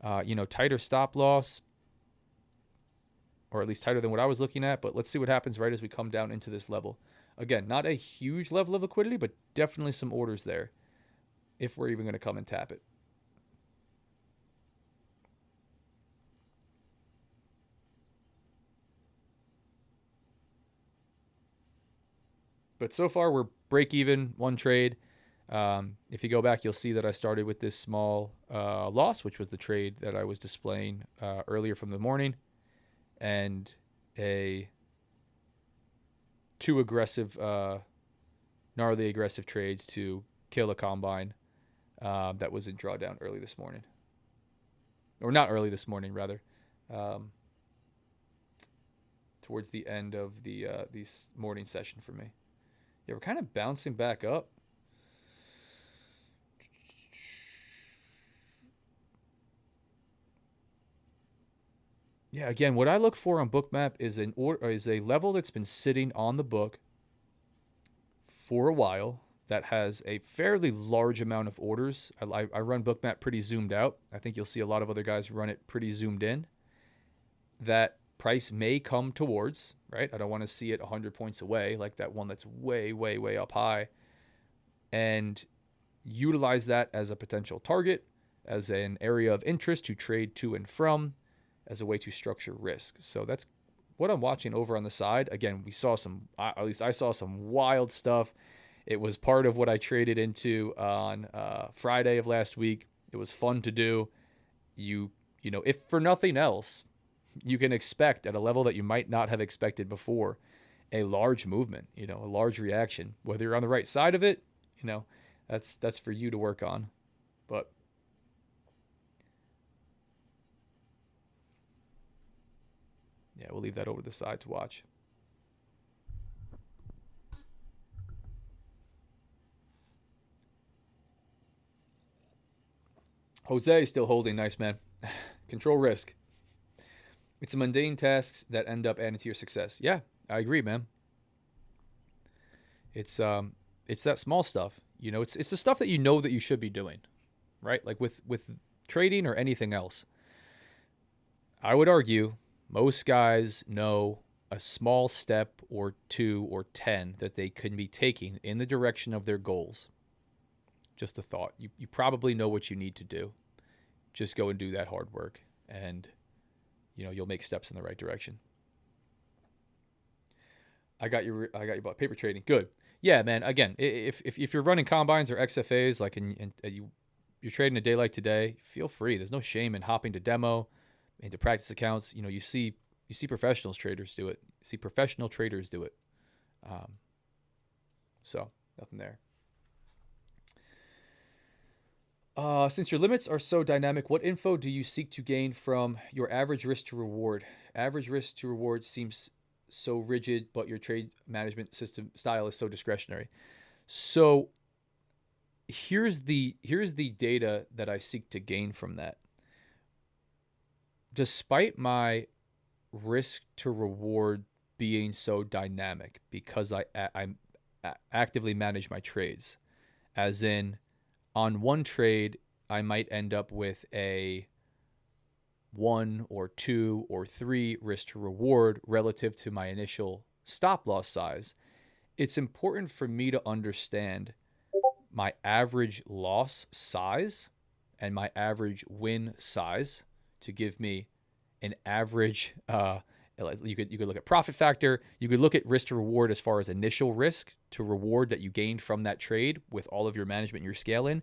Tighter stop loss, or at least tighter than what I was looking at, but let's see what happens right as we come down into this level. Again, not a huge level of liquidity, but definitely some orders there if we're even going to come and tap it. But so far, we're break even, one trade. If you go back, you'll see that I started with this small loss, which was the trade that I was displaying earlier from the morning, and two aggressive, gnarly aggressive trades to kill a combine that was in drawdown early this morning. Or not early this morning, rather. Towards the end of the morning session for me. Yeah, we're kind of bouncing back up. Yeah, again, what I look for on Bookmap is a level that's been sitting on the book for a while that has a fairly large amount of orders. I run Bookmap pretty zoomed out. I think you'll see a lot of other guys run it pretty zoomed in. That price may come towards, right? I don't want to see it 100 points away, like that one that's way, way, way up high, and utilize that as a potential target, as an area of interest to trade to and from, as a way to structure risk. So that's what I'm watching over on the side. Again, we saw at least I saw some wild stuff. It was part of what I traded into on Friday of last week. It was fun to do. You know, if for nothing else, you can expect at a level that you might not have expected before, a large movement, a large reaction. Whether you're on the right side of it, that's for you to work on. But yeah, we'll leave that over to the side to watch. Jose is still holding. Nice, man. Control risk. It's the mundane tasks that end up adding to your success. Yeah, I agree, man. It's that small stuff. It's the stuff that that you should be doing, right? Like with trading or anything else. I would argue most guys know a small step or 2 or 10 that they can be taking in the direction of their goals. Just a thought. You probably know what you need to do. Just go and do that hard work, and you'll make steps in the right direction. I got you about paper trading. Good. Yeah, man. Again, if you're running combines or XFAs, like you're trading a day like today, feel free. There's no shame in hopping to demo, into practice accounts. You see professional traders do it. So nothing there. Since your limits are so dynamic, what info do you seek to gain from your average risk to reward? Average risk to reward seems so rigid, but your trade management system style is so discretionary. So here's the data that I seek to gain from that. Despite my risk to reward being so dynamic, because I actively manage my trades, as in, on one trade, I might end up with a 1 or 2 or 3 risk to reward relative to my initial stop loss size. It's important for me to understand my average loss size and my average win size to give me an average. You could look at profit factor. You could look at risk to reward as far as initial risk to reward that you gained from that trade with all of your management and your scaling.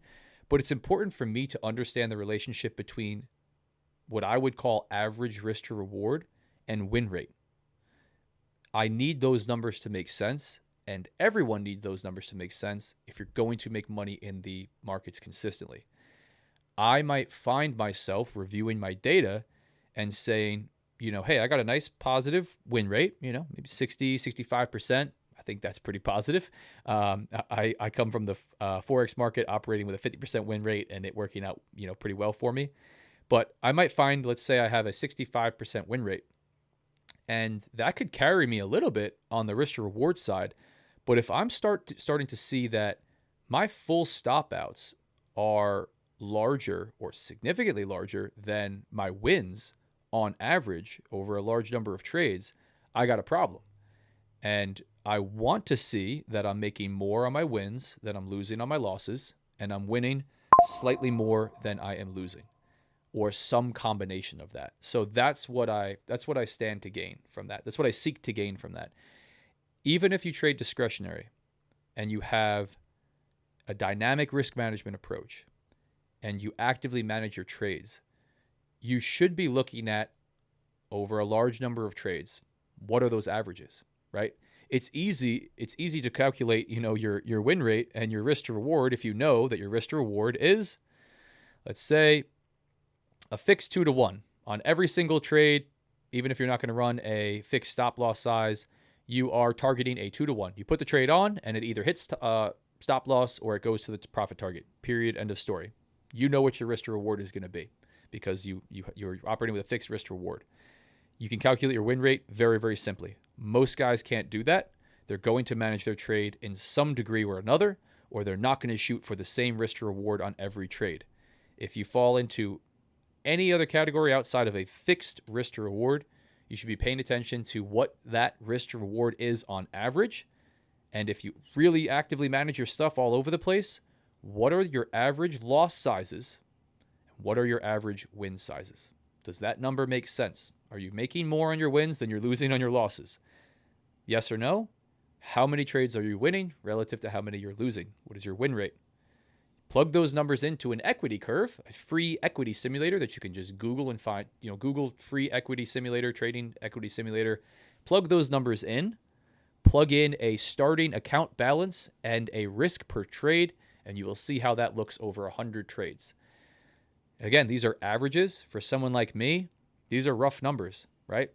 But it's important for me to understand the relationship between what I would call average risk to reward and win rate. I need those numbers to make sense, and everyone needs those numbers to make sense if you're going to make money in the markets consistently. I might find myself reviewing my data and saying, hey, I got a nice positive win rate, maybe 60, 65%. I think that's pretty positive. I come from the Forex market operating with a 50% win rate and it working out, pretty well for me. But I might find, let's say I have a 65% win rate, and that could carry me a little bit on the risk to reward side. But if I'm starting to see that my full stop outs are larger or significantly larger than my wins on average over a large number of trades, I got a problem. And I want to see that I'm making more on my wins than I'm losing on my losses, and I'm winning slightly more than I am losing, or some combination of that. So that's what I stand to gain from that. That's what I seek to gain from that. Even if you trade discretionary, and you have a dynamic risk management approach, and you actively manage your trades, you should be looking at over a large number of trades. What are those averages, right? It's easy to calculate, your win rate and your risk to reward if you know that your risk to reward is, let's say, a fixed 2-to-1 on every single trade. Even if you're not going to run a fixed stop loss size, you are targeting a 2-to-1. You put the trade on and it either hits stop loss or it goes to the profit target. Period. End of story. You know what your risk to reward is going to be because you're operating with a fixed risk to reward. You can calculate your win rate very, very simply. Most guys can't do that. They're going to manage their trade in some degree or another, or they're not going to shoot for the same risk to reward on every trade. If you fall into any other category outside of a fixed risk to reward, you should be paying attention to what that risk to reward is on average. And if you really actively manage your stuff all over the place, what are your average loss sizes? What are your average win sizes? Does that number make sense? Are you making more on your wins than you're losing on your losses? Yes or no? How many trades are you winning relative to how many you're losing? What is your win rate? Plug those numbers into an equity curve, a free equity simulator that you can just Google and find, Google free equity simulator, trading equity simulator. Plug those numbers in, plug in a starting account balance and a risk per trade, and you will see how that looks over 100 trades. Again, these are averages. For someone like me, these are rough numbers, right?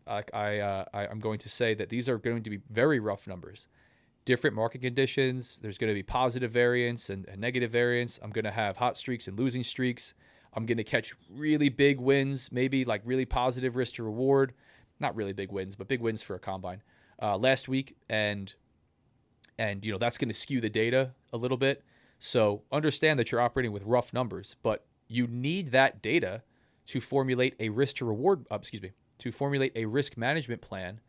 I'm going to say that these are going to be very rough numbers. Different market conditions. There's going to be positive variance and negative variance. I'm going to have hot streaks and losing streaks. I'm going to catch really big wins, maybe like really positive risk to reward. Not really big wins, but big wins for a combine last week. And that's going to skew the data a little bit. So understand that you're operating with rough numbers, but you need that data to formulate a risk to reward, to formulate a risk management plan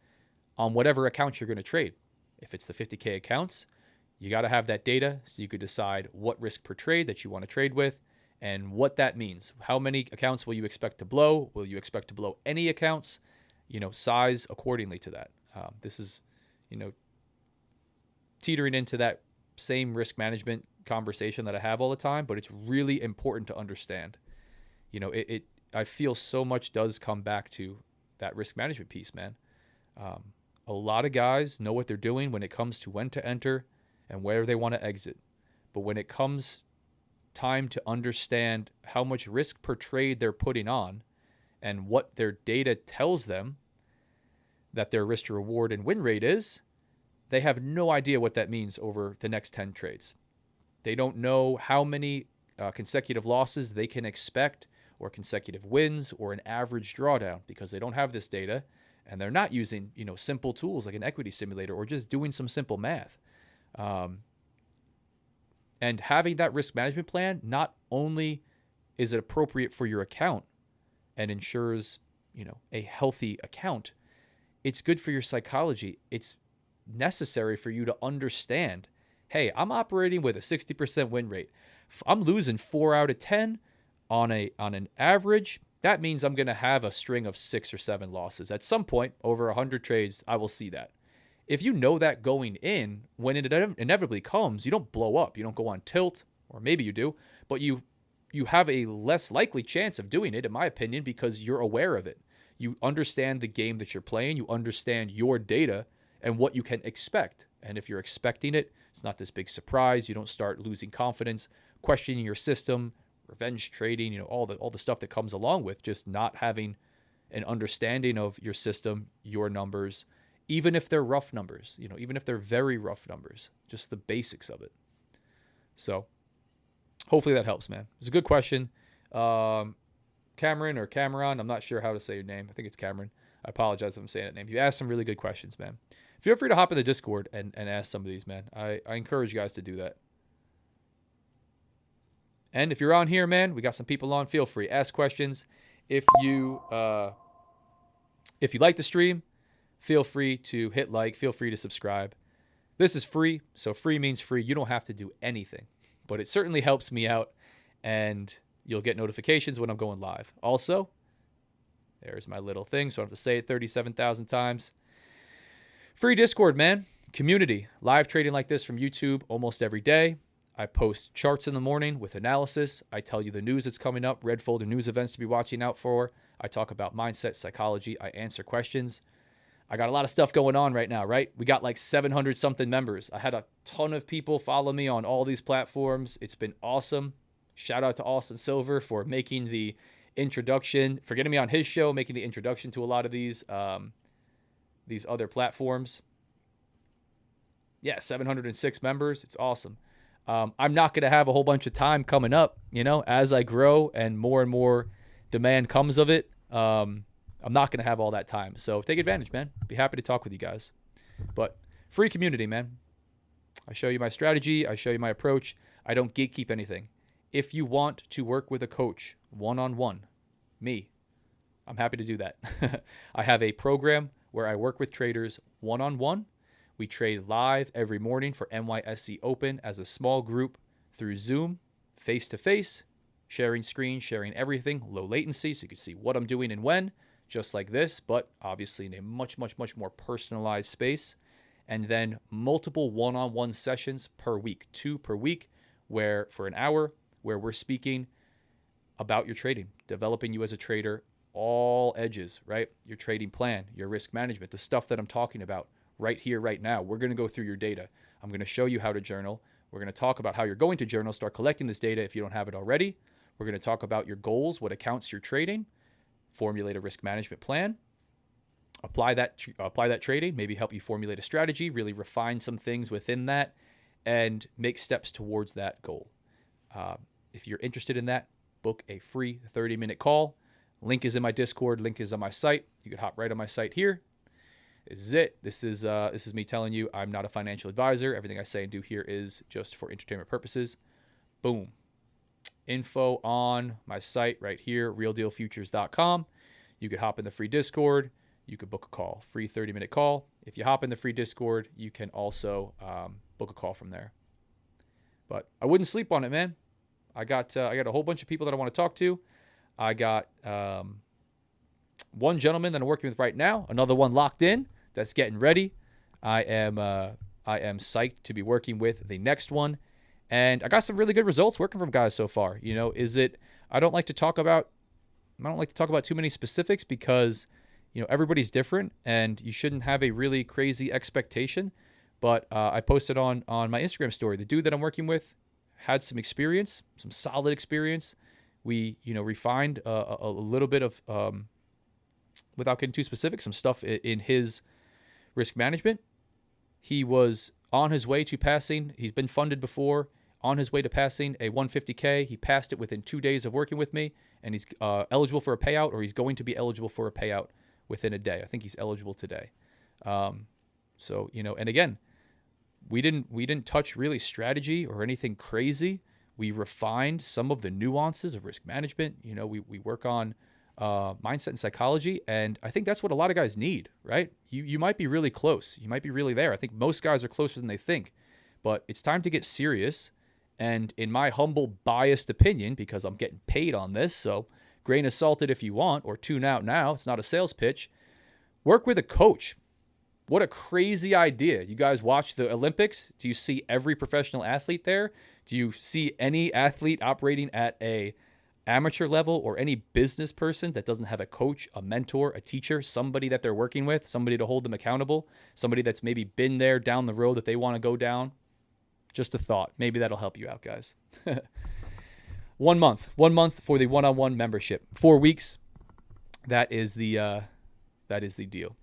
on whatever accounts you're going to trade. If it's the 50K accounts, you got to have that data so you could decide what risk per trade that you want to trade with and what that means. How many accounts will you expect to blow? Will you expect to blow any accounts? Size accordingly to that. This is, teetering into that same risk management conversation that I have all the time, but it's really important to understand. I feel so much does come back to that risk management piece, man. A lot of guys know what they're doing when it comes to when to enter and where they want to exit. But when it comes time to understand how much risk per trade they're putting on and what their data tells them that their risk to reward and win rate is, they have no idea what that means over the next 10 trades. They don't know how many consecutive losses they can expect or consecutive wins or an average drawdown because they don't have this data. And they're not using, simple tools like an equity simulator or just doing some simple math. And having that risk management plan, not only is it appropriate for your account and ensures, a healthy account, it's good for your psychology. It's necessary for you to understand, hey, I'm operating with a 60% win rate. I'm losing 4 out of 10 on an average. That means I'm going to have a string of 6 or 7 losses. At some point, over 100 trades, I will see that. If you know that going in, when it inevitably comes, you don't blow up. You don't go on tilt, or maybe you do, but you have a less likely chance of doing it, in my opinion, because you're aware of it. You understand the game that you're playing. You understand your data and what you can expect. And if you're expecting it, it's not this big surprise. You don't start losing confidence, questioning your system, revenge trading, all the stuff that comes along with just not having an understanding of your system, your numbers, even if they're rough numbers, even if they're very rough numbers, just the basics of it. So hopefully that helps, man. It's a good question. Cameron or Cameron, I'm not sure how to say your name. I think it's Cameron. I apologize if I'm saying that name. You asked some really good questions, man. Feel free to hop in the Discord and ask some of these, man. I encourage you guys to do that. And if you're on here, man, we got some people on. Feel free, ask questions. If you like the stream, feel free to hit like. Feel free to subscribe. This is free, so free means free. You don't have to do anything, but it certainly helps me out, and you'll get notifications when I'm going live. Also, there's my little thing, so I don't have to say it 37,000 times. Free Discord, man. Community, live trading like this from YouTube almost every day. I post charts in the morning with analysis. I tell you the news that's coming up, red folder news events to be watching out for. I talk about mindset, psychology. I answer questions. I got a lot of stuff going on right now, right? We got like 700 something members. I had a ton of people follow me on all these platforms. It's been awesome. Shout out to Austin Silver for making the introduction, for getting me on his show, making the introduction to a lot of these other platforms. Yeah, 706 members. It's awesome. I'm not going to have a whole bunch of time coming up, as I grow and more demand comes of it. I'm not going to have all that time. So take advantage, man. Be happy to talk with you guys. But free community, man. I show you my strategy. I show you my approach. I don't gatekeep anything. If you want to work with a coach one-on-one, me, I'm happy to do that. I have a program where I work with traders one-on-one. We trade live every morning for NYSE Open as a small group through Zoom, face-to-face, sharing screens, sharing everything, low latency, so you can see what I'm doing and when, just like this, but obviously in a much more personalized space. And then multiple one-on-one sessions per week, 2 per week, where for an hour, where we're speaking about your trading, developing you as a trader, all edges, right? Your trading plan, your risk management, the stuff that I'm talking about right here, right now. We're going to go through your data. I'm going to show you how to journal. We're going to talk about how you're going to journal, start collecting this data if you don't have it already. We're going to talk about your goals, what accounts you're trading, formulate a risk management plan, apply that trading, maybe help you formulate a strategy, really refine some things within that, and make steps towards that goal. If you're interested in that, book a free 30-minute call. Link is in my Discord. Link is on my site. You can hop right on my site here. This is it. This is me telling you I'm not a financial advisor. Everything I say and do here is just for entertainment purposes. Boom. Info on my site right here, realdealfutures.com. You could hop in the free Discord. You could book a call, free 30-minute call. If you hop in the free Discord, you can also book a call from there. But I wouldn't sleep on it, man. I got a whole bunch of people that I want to talk to. I got one gentleman that I'm working with right now, another one locked in that's getting ready. I am psyched to be working with the next one. And I got some really good results working from guys so far. I don't like to talk about too many specifics because, everybody's different and you shouldn't have a really crazy expectation. But I posted on my Instagram story, the dude that I'm working with had some experience, some solid experience. We, refined a little bit of, without getting too specific, some stuff in his risk management. He was on his way to passing. He's been funded before. On his way to passing a 150K. He passed it within 2 days of working with me, and he's eligible for a payout, or he's going to be eligible for a payout within a day. I think he's eligible today. So, and again, we didn't touch really strategy or anything crazy. We refined some of the nuances of risk management. We work on mindset and psychology, and I think that's what a lot of guys need, right? You might be really close. You might be really there. I think most guys are closer than they think, but it's time to get serious. And in my humble, biased opinion, because I'm getting paid on this, so grain of salted if you want, or tune out now. It's not a sales pitch. Work with a coach. What a crazy idea. You guys watch the Olympics. Do you see every professional athlete there? Do you see any athlete operating at a amateur level or any business person that doesn't have a coach, a mentor, a teacher, somebody that they're working with, somebody to hold them accountable, somebody that's maybe been there down the road that they want to go down? Just a thought. Maybe that'll help you out, guys. 1 month for the one-on-one membership. 4 weeks. That is the deal.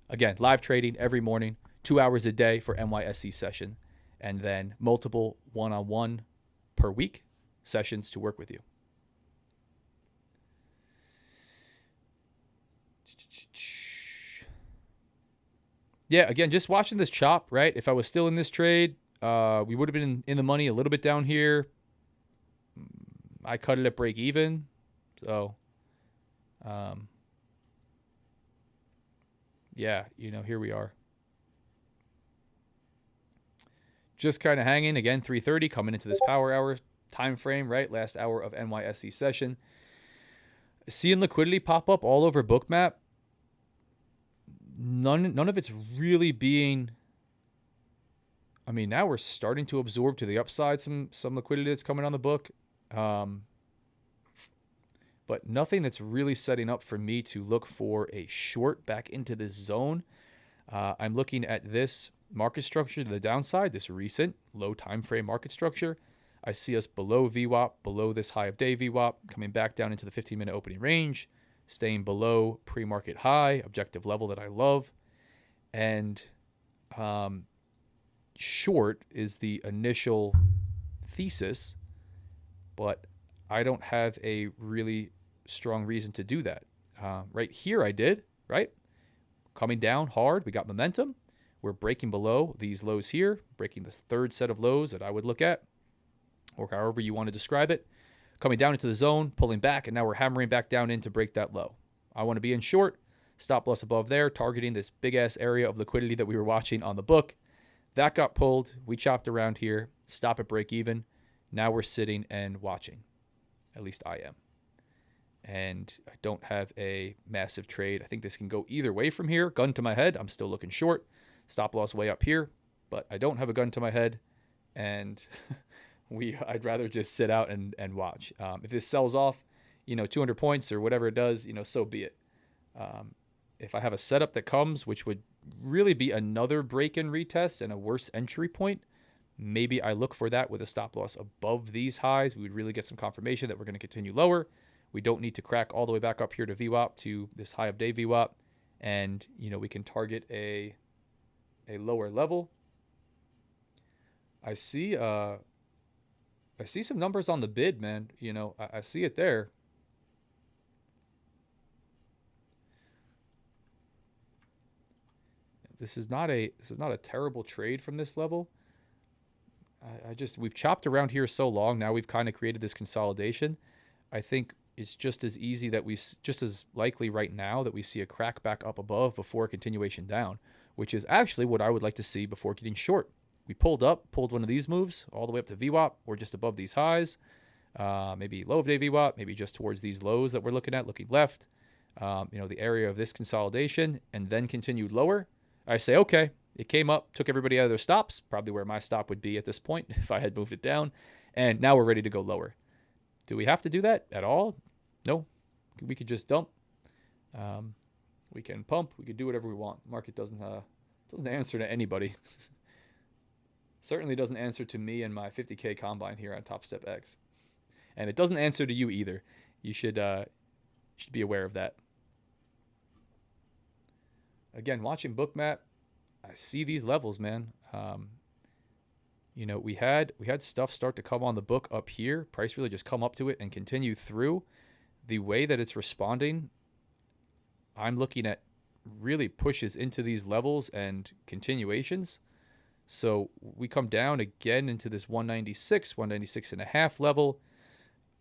Again, live trading every morning, 2 hours a day for NYSE session, and then multiple one-on-one per week sessions to work with you. Yeah, again, just watching this chop, right? If I was still in this trade, we would have been in the money a little bit down here. I cut it at break even. So, yeah, here we are. Just kind of hanging. Again, 3:30 coming into this power hour time frame, right? Last hour of NYSE session. Seeing liquidity pop up all over Bookmap. None of it's really being I mean, now we're starting to absorb to the upside some liquidity that's coming on the book. But nothing that's really setting up for me to look for a short back into this zone. I'm looking at this market structure to the downside, this recent low time frame market structure. I see us below VWAP, below this high of day VWAP, coming back down into the 15-minute opening range, staying below pre-market high, objective level that I love. And short is the initial thesis, but I don't have a really strong reason to do that. Right here I did, right? Coming down hard, we got momentum. We're breaking below these lows here, breaking this third set of lows that I would look at, or however you want to describe it. Coming down into the zone, pulling back, and now we're hammering back down in to break that low. I want to be in short, stop loss above there, targeting this big-ass area of liquidity that we were watching on the book. That got pulled. We chopped around here, stop at break even. Now we're sitting and watching. At least I am. And I don't have a massive trade. I think this can go either way from here. Gun to my head, I'm still looking short. Stop loss way up here, but I don't have a gun to my head, and I'd rather just sit out and watch. If this sells off, 200 points or whatever it does, so be it. If I have a setup that comes, which would really be another break and retest and a worse entry point, maybe I look for that with a stop loss above these highs. We would really get some confirmation that we're going to continue lower. We don't need to crack all the way back up here to VWAP, to this high of day VWAP, and we can target a lower level. I see some numbers on the bid, man. I see it there. This is not a terrible trade from this level. We've chopped around here so long. Now we've kind of created this consolidation. I think it's just as easy that just as likely right now that we see a crack back up above before a continuation down, which is actually what I would like to see before getting short. We pulled one of these moves all the way up to VWAP or just above these highs, maybe low of day VWAP, maybe just towards these lows that we're looking left, the area of this consolidation, and then continued lower. I say, okay, it came up, took everybody out of their stops, probably where my stop would be at this point if I had moved it down, and now we're ready to go lower. Do we have to do that at all? No. We could just dump. We can pump. We could do whatever we want. Market doesn't answer to anybody. Certainly doesn't answer to me and my 50K combine here on TopstepX. And it doesn't answer to you either. You should be aware of that. Again, watching Bookmap, I see these levels, man. We had stuff start to come on the book up here. Price really just come up to it and continue through. The way that it's responding, I'm looking at really pushes into these levels and continuations. So we come down again into this 196 and a half level.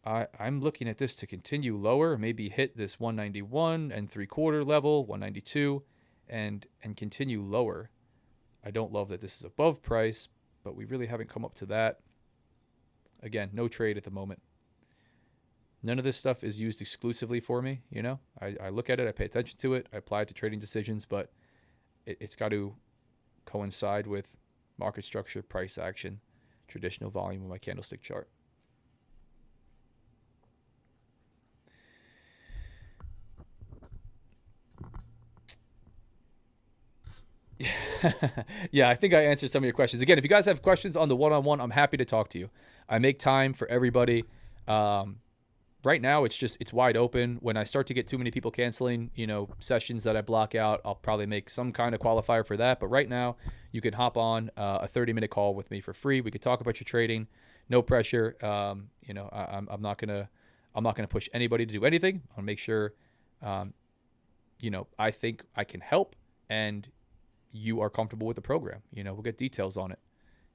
I'm looking at this to continue lower, maybe hit this 191 and 3/4 level, 192, and continue lower. I don't love that this is above price, but we really haven't come up to that. Again, no trade at the moment. None of this stuff is used exclusively for me. I look at it, I pay attention to it, I apply it to trading decisions, but it's got to coincide with market structure, price action, traditional volume of my candlestick chart. Yeah, I think I answered some of your questions. Again, if you guys have questions on the one-on-one, I'm happy to talk to you. I make time for everybody. Right now, it's wide open. When I start to get too many people canceling, sessions that I block out, I'll probably make some kind of qualifier for that. But right now, you can hop on a 30-minute call with me for free. We could talk about your trading, no pressure. I'm not gonna push anybody to do anything. I'll make sure, I think I can help and you are comfortable with the program. We'll get details on it.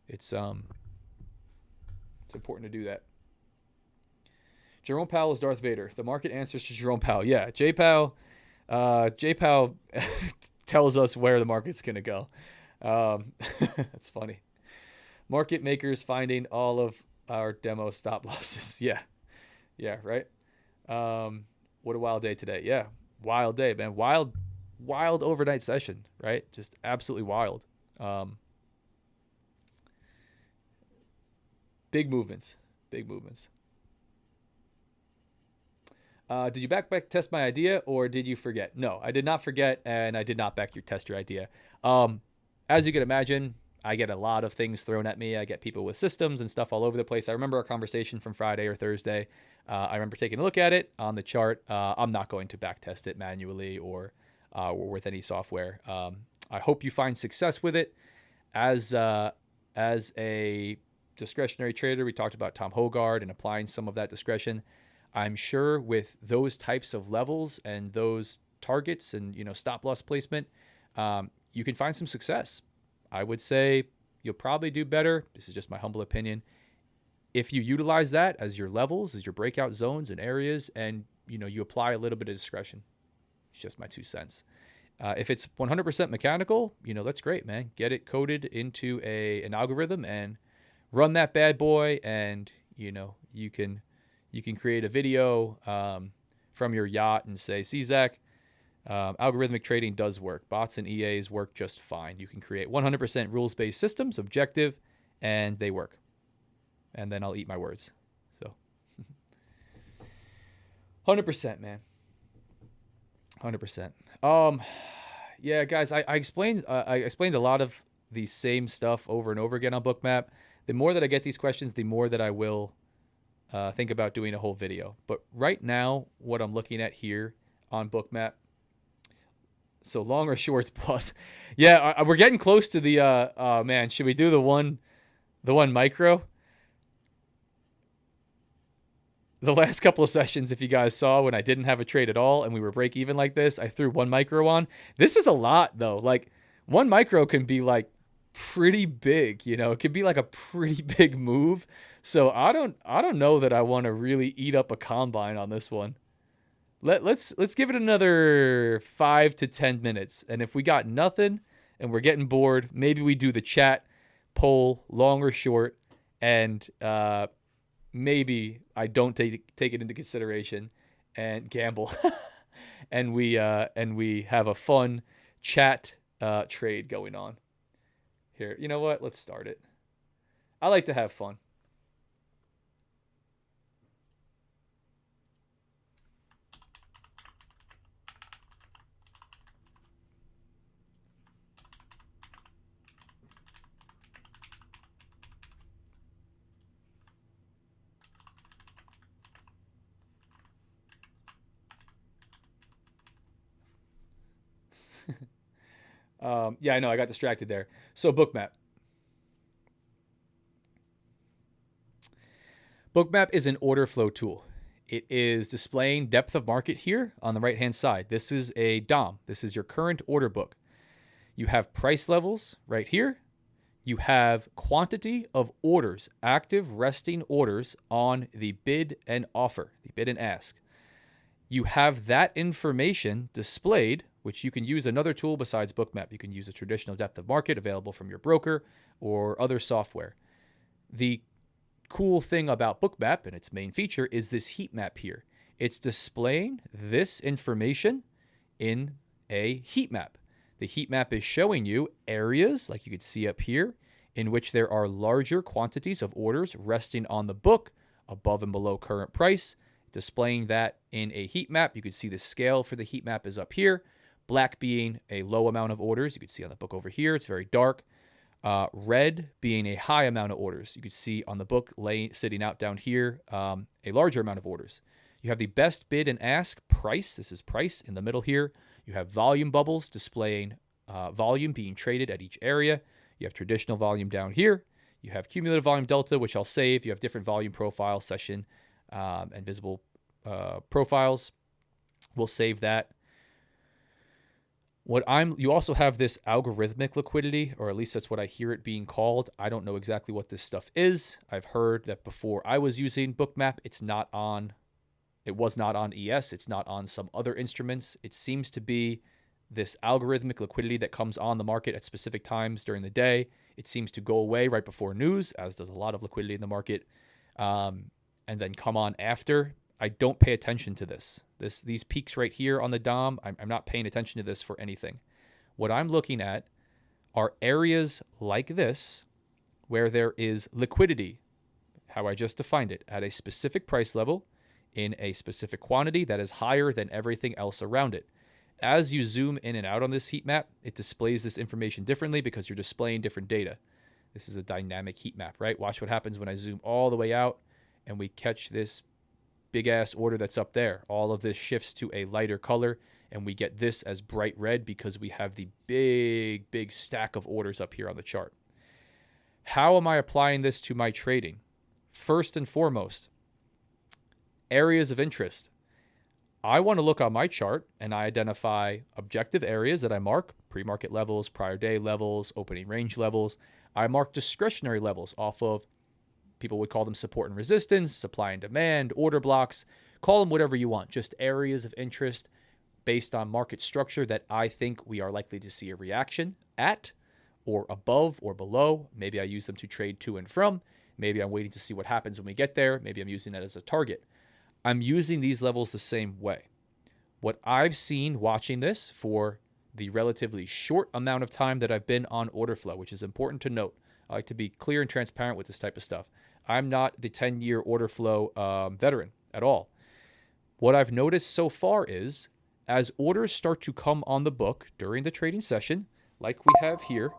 It's important to do that. Jerome Powell is Darth Vader. The market answers to Jerome Powell. Yeah, J Powell tells us where the market's going to go. That's funny. Market makers finding all of our demo stop losses. Yeah, right? What a wild day today. Yeah, wild day, man. Wild overnight session, right? Just absolutely wild. Big movements. Big movements. Did you back test my idea, or did you forget? No, I did not forget, and I did not back test your idea. As you can imagine, I get a lot of things thrown at me. I get people with systems and stuff all over the place. I remember our conversation from Friday or Thursday. I remember taking a look at it on the chart. I'm not going to back test it manually or with any software. I hope you find success with it. As a discretionary trader, we talked about Tom Hogard and applying some of that discretion. I'm sure with those types of levels and those targets and stop loss placement, you can find some success. I would say you'll probably do better. This is just my humble opinion. If you utilize that as your levels, as your breakout zones and areas, and you apply a little bit of discretion. It's just my 2 cents. If it's 100% mechanical, that's great, man. Get it coded into an algorithm and run that bad boy, and you can create a video from your yacht and say, see, Zach, algorithmic trading does work. Bots and EAs work just fine. You can create 100% rules-based systems, objective, and they work. And then I'll eat my words. So 100%, man. 100%. Yeah, guys, I explained a lot of the same stuff over and over again on Bookmap. The more that I get these questions, the more that I will think about doing a whole video. But right now, what I'm looking at here on Bookmap, so long or shorts plus, yeah, we're getting close to the man. Should we do the one micro? The last couple of sessions, if you guys saw, when I didn't have a trade at all and we were break even like this, I threw one micro on. This is a lot though. Like one micro can be like pretty big, it could be like a pretty big move. So I don't know that I want to really eat up a combine on this one. Let's give it another 5 to 10 minutes. And if we got nothing and we're getting bored, maybe we do the chat poll, long or short, and maybe I don't take it into consideration and gamble, and we have a fun chat trade going on here. You know what? Let's start it. I like to have fun. Yeah, I know. I got distracted there. So Bookmap. Bookmap is an order flow tool. It is displaying depth of market here on the right-hand side. This is a DOM. This is your current order book. You have price levels right here. You have quantity of orders, active resting orders on the bid and offer, the bid and ask. You have that information displayed, which you can use another tool besides Bookmap. You can use a traditional depth of market available from your broker or other software. The cool thing about Bookmap and its main feature is this heat map here. It's displaying this information in a heat map. The heat map is showing you areas, like you can see up here, in which there are larger quantities of orders resting on the book above and below current price. Displaying that in a heat map. You can see the scale for the heat map is up here. Black being a low amount of orders. You can see on the book over here, it's very dark. Red being a high amount of orders. You can see on the book sitting out down here, a larger amount of orders. You have the best bid and ask price. This is price in the middle here. You have volume bubbles displaying volume being traded at each area. You have traditional volume down here. You have cumulative volume delta, which I'll save. You have different volume profiles, session, and visible profiles. We'll save that. You also have this algorithmic liquidity, or at least that's what I hear it being called. I don't know exactly what this stuff is. I've heard that before I was using Bookmap, it was not on ES. It's not on some other instruments. It seems to be this algorithmic liquidity that comes on the market at specific times during the day. It seems to go away right before news, as does a lot of liquidity in the market, and then come on after. I don't pay attention to this. These peaks right here on the DOM, I'm not paying attention to this for anything. What I'm looking at are areas like this where there is liquidity. how I just defined it, at a specific price level in a specific quantity that is higher than everything else around it. As you zoom in and out on this heat map, it displays this information differently because you're displaying different data. This is a dynamic heat map, right? Watch what happens when I zoom all the way out and we catch this big ass order that's up there. All of this shifts to a lighter color and we get this as bright red because we have the big stack of orders up here on the chart. How am I applying this to my trading? First and foremost, areas of interest. I want to look on my chart and I identify objective areas that I mark, pre-market levels, prior day levels, opening range levels. I mark discretionary levels off of, people would call them support and resistance, supply and demand, order blocks, call them whatever you want, just areas of interest based on market structure that I think we are likely to see a reaction at, or above or below. Maybe I use them to trade to and from. Maybe I'm waiting to see what happens when we get there. Maybe I'm using that as a target. I'm using these levels the same way. What I've seen watching this for the relatively short amount of time that I've been on order flow, which is important to note. I like to be clear and transparent with this type of stuff. I'm not the 10-year order flow veteran at all. What I've noticed so far is as orders start to come on the book during the trading session, like we have here,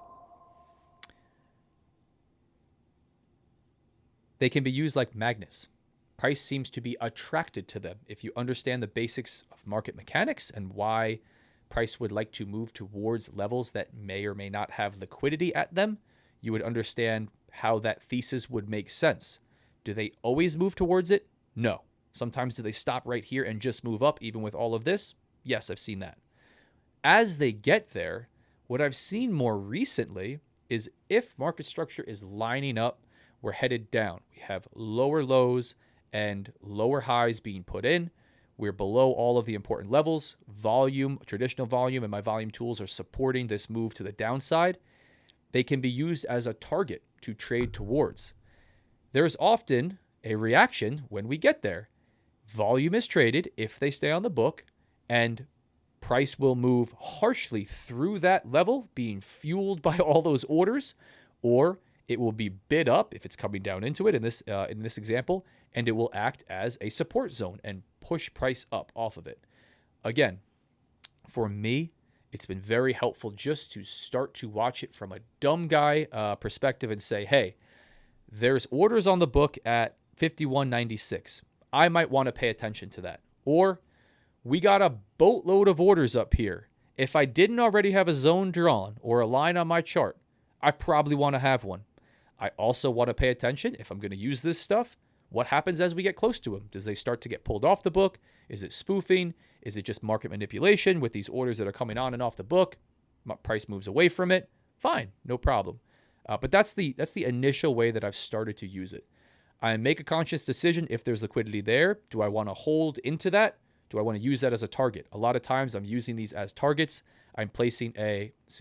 they can be used like magnets. Price seems to be attracted to them. If you understand the basics of market mechanics and why price would like to move towards levels that may or may not have liquidity at them, you would understand how that thesis would make sense. Do they always move towards it? No. Sometimes do they stop right here and just move up even with all of this? Yes, I've seen that. As they get there, what I've seen more recently is if market structure is lining up, we're headed down. We have lower lows and lower highs being put in. We're below all of the important levels. Volume, traditional volume, and my volume tools are supporting this move to the downside. They can be used as a target to trade towards. There's often a reaction when we get there. Volume is traded if they stay on the book, and price will move harshly through that level, being fueled by all those orders, or it will be bid up if it's coming down into it in this example, and it will act as a support zone and push price up off of it. Again, for me, it's been very helpful just to start to watch it from a dumb guy perspective and say, hey, there's orders on the book at 51.96. I might want to pay attention to that. Or we got a boatload of orders up here. If I didn't already have a zone drawn or a line on my chart, I probably want to have one. I also want to pay attention, if I'm going to use this stuff, what happens as we get close to them? Does they start to get pulled off the book? Is it spoofing? Is it just market manipulation with these orders that are coming on and off the book? Price moves away from it. Fine, no problem. But that's the initial way that I've started to use it. I make a conscious decision if there's liquidity there. Do I want to hold into that? Do I want to use that as a target? A lot of times I'm using these as targets. I'm placing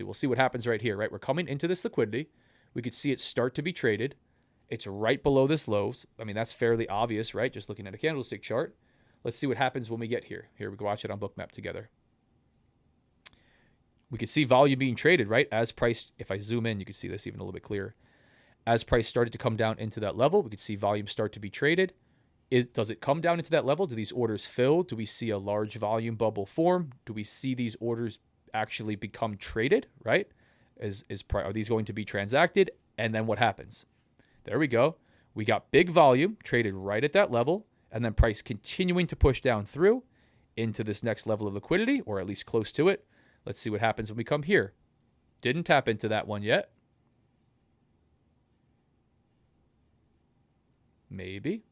we'll see what happens right here, right? We're coming into this liquidity. We could see it start to be traded. It's right below this lows. I mean, that's fairly obvious, right? Just looking at a candlestick chart. Let's see what happens when we get here. Here, we can watch it on Bookmap together. We could see volume being traded, right? As price, if I zoom in, you can see this even a little bit clearer. As price started to come down into that level, we could see volume start to be traded. Does it come down into that level? Do these orders fill? Do we see a large volume bubble form? Do we see these orders actually become traded, right? Are these going to be transacted? And then what happens? There we go. We got big volume traded right at that level, and then price continuing to push down through into this next level of liquidity, or at least close to it. Let's see what happens when we come here. Didn't tap into that one yet. Maybe.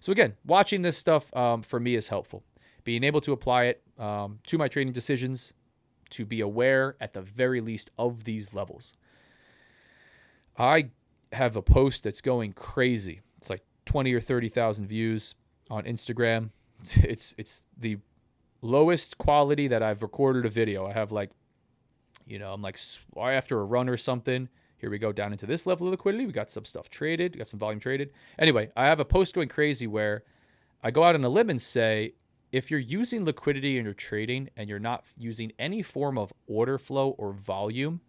So again, watching this stuff for me is helpful. Being able to apply it to my trading decisions, to be aware at the very least of these levels. I have a post that's going crazy. It's like 20 or 30,000 views on Instagram. It's the lowest quality that I've recorded a video. I have I'm like after a run or something. Here we go down into this level of liquidity. We got some stuff traded, got some volume traded. Anyway, I have a post going crazy where I go out on a limb and say, if you're using liquidity in your trading and you're not using any form of order flow or volume,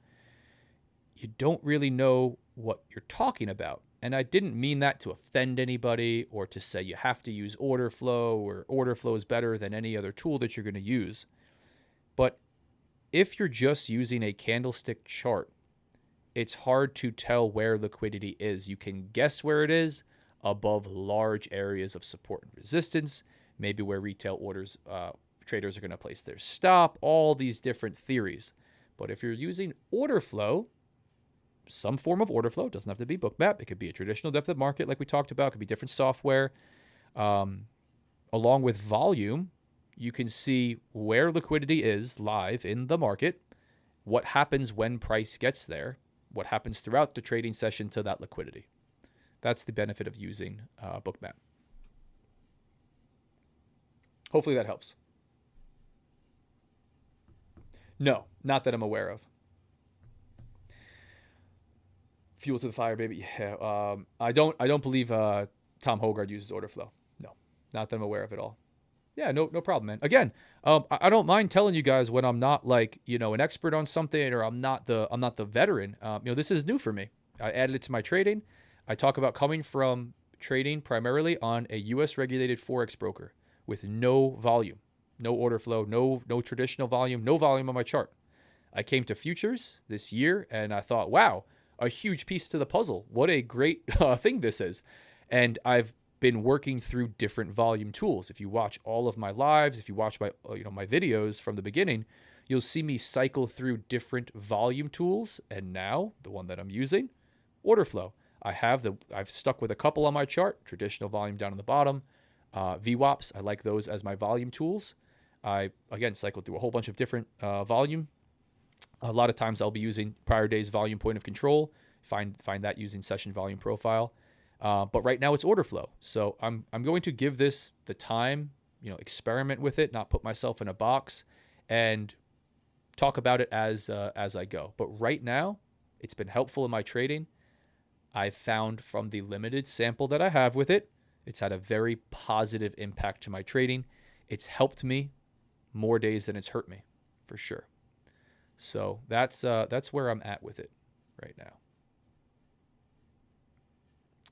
you don't really know what you're talking about. And I didn't mean that to offend anybody or to say you have to use order flow or order flow is better than any other tool that you're going to use. But if you're just using a candlestick chart, it's hard to tell where liquidity is. You can guess where it is above large areas of support and resistance, maybe where retail traders are going to place their stop, all these different theories. But if you're using order flow, some form of order flow, doesn't have to be Bookmap. It could be a traditional depth of market like we talked about. It could be different software. Along with volume, you can see where liquidity is live in the market, what happens when price gets there, what happens throughout the trading session to that liquidity. That's the benefit of using Bookmap. Hopefully that helps. No, not that I'm aware of. Fuel to the fire, baby. Yeah. I don't believe Tom Hogard uses order flow. No, not that I'm aware of at all. Yeah, no problem, man. Again, I don't mind telling you guys when I'm not like, an expert on something or I'm not the veteran. This is new for me. I added it to my trading. I talk about coming from trading primarily on a U.S. regulated Forex broker with no volume, no order flow, no traditional volume, no volume on my chart. I came to futures this year and I thought, wow, a huge piece to the puzzle. What a great thing this is. And I've been working through different volume tools. If you watch all of my lives, if you watch my my videos from the beginning, you'll see me cycle through different volume tools. And now the one that I'm using, order flow. I've stuck with a couple on my chart, traditional volume down on the bottom, VWAPs. I like those as my volume tools. I again cycled through a whole bunch of different volume. A lot of times I'll be using prior day's volume point of control. Find that using session volume profile. But right now it's order flow. So I'm going to give this the time, experiment with it, not put myself in a box, and talk about it as I go. But right now, it's been helpful in my trading. I've found from the limited sample that I have with it, it's had a very positive impact to my trading. It's helped me more days than it's hurt me, for sure. So that's where I'm at with it right now.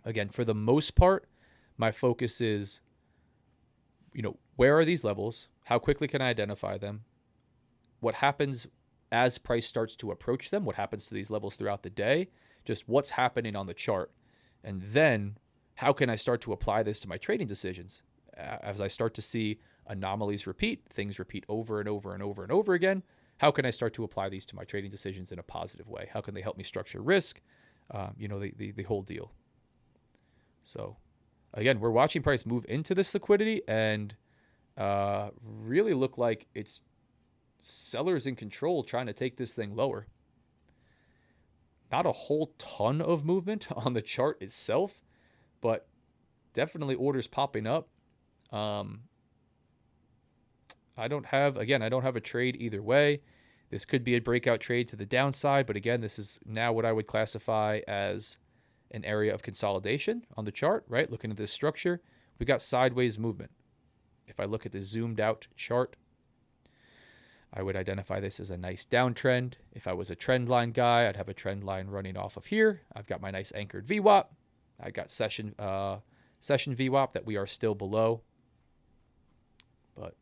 Again, for the most part, my focus is, where are these levels? How quickly can I identify them? What happens as price starts to approach them? What happens to these levels throughout the day? Just what's happening on the chart. And then how can I start to apply this to my trading decisions? As I start to see anomalies repeat, things repeat over and over and over and over again, how can I start to apply these to my trading decisions in a positive way? How can they help me structure risk? The whole deal. So, again, we're watching price move into this liquidity and really look like it's sellers in control trying to take this thing lower. Not a whole ton of movement on the chart itself, but definitely orders popping up. I don't have a trade either way. This could be a breakout trade to the downside, but again, this is now what I would classify as an area of consolidation on the chart, right? Looking at this structure, we got sideways movement. If I look at the zoomed out chart, I would identify this as a nice downtrend. If I was a trend line guy, I'd have a trend line running off of here. I've got my nice anchored VWAP. I got session VWAP that we are still below, but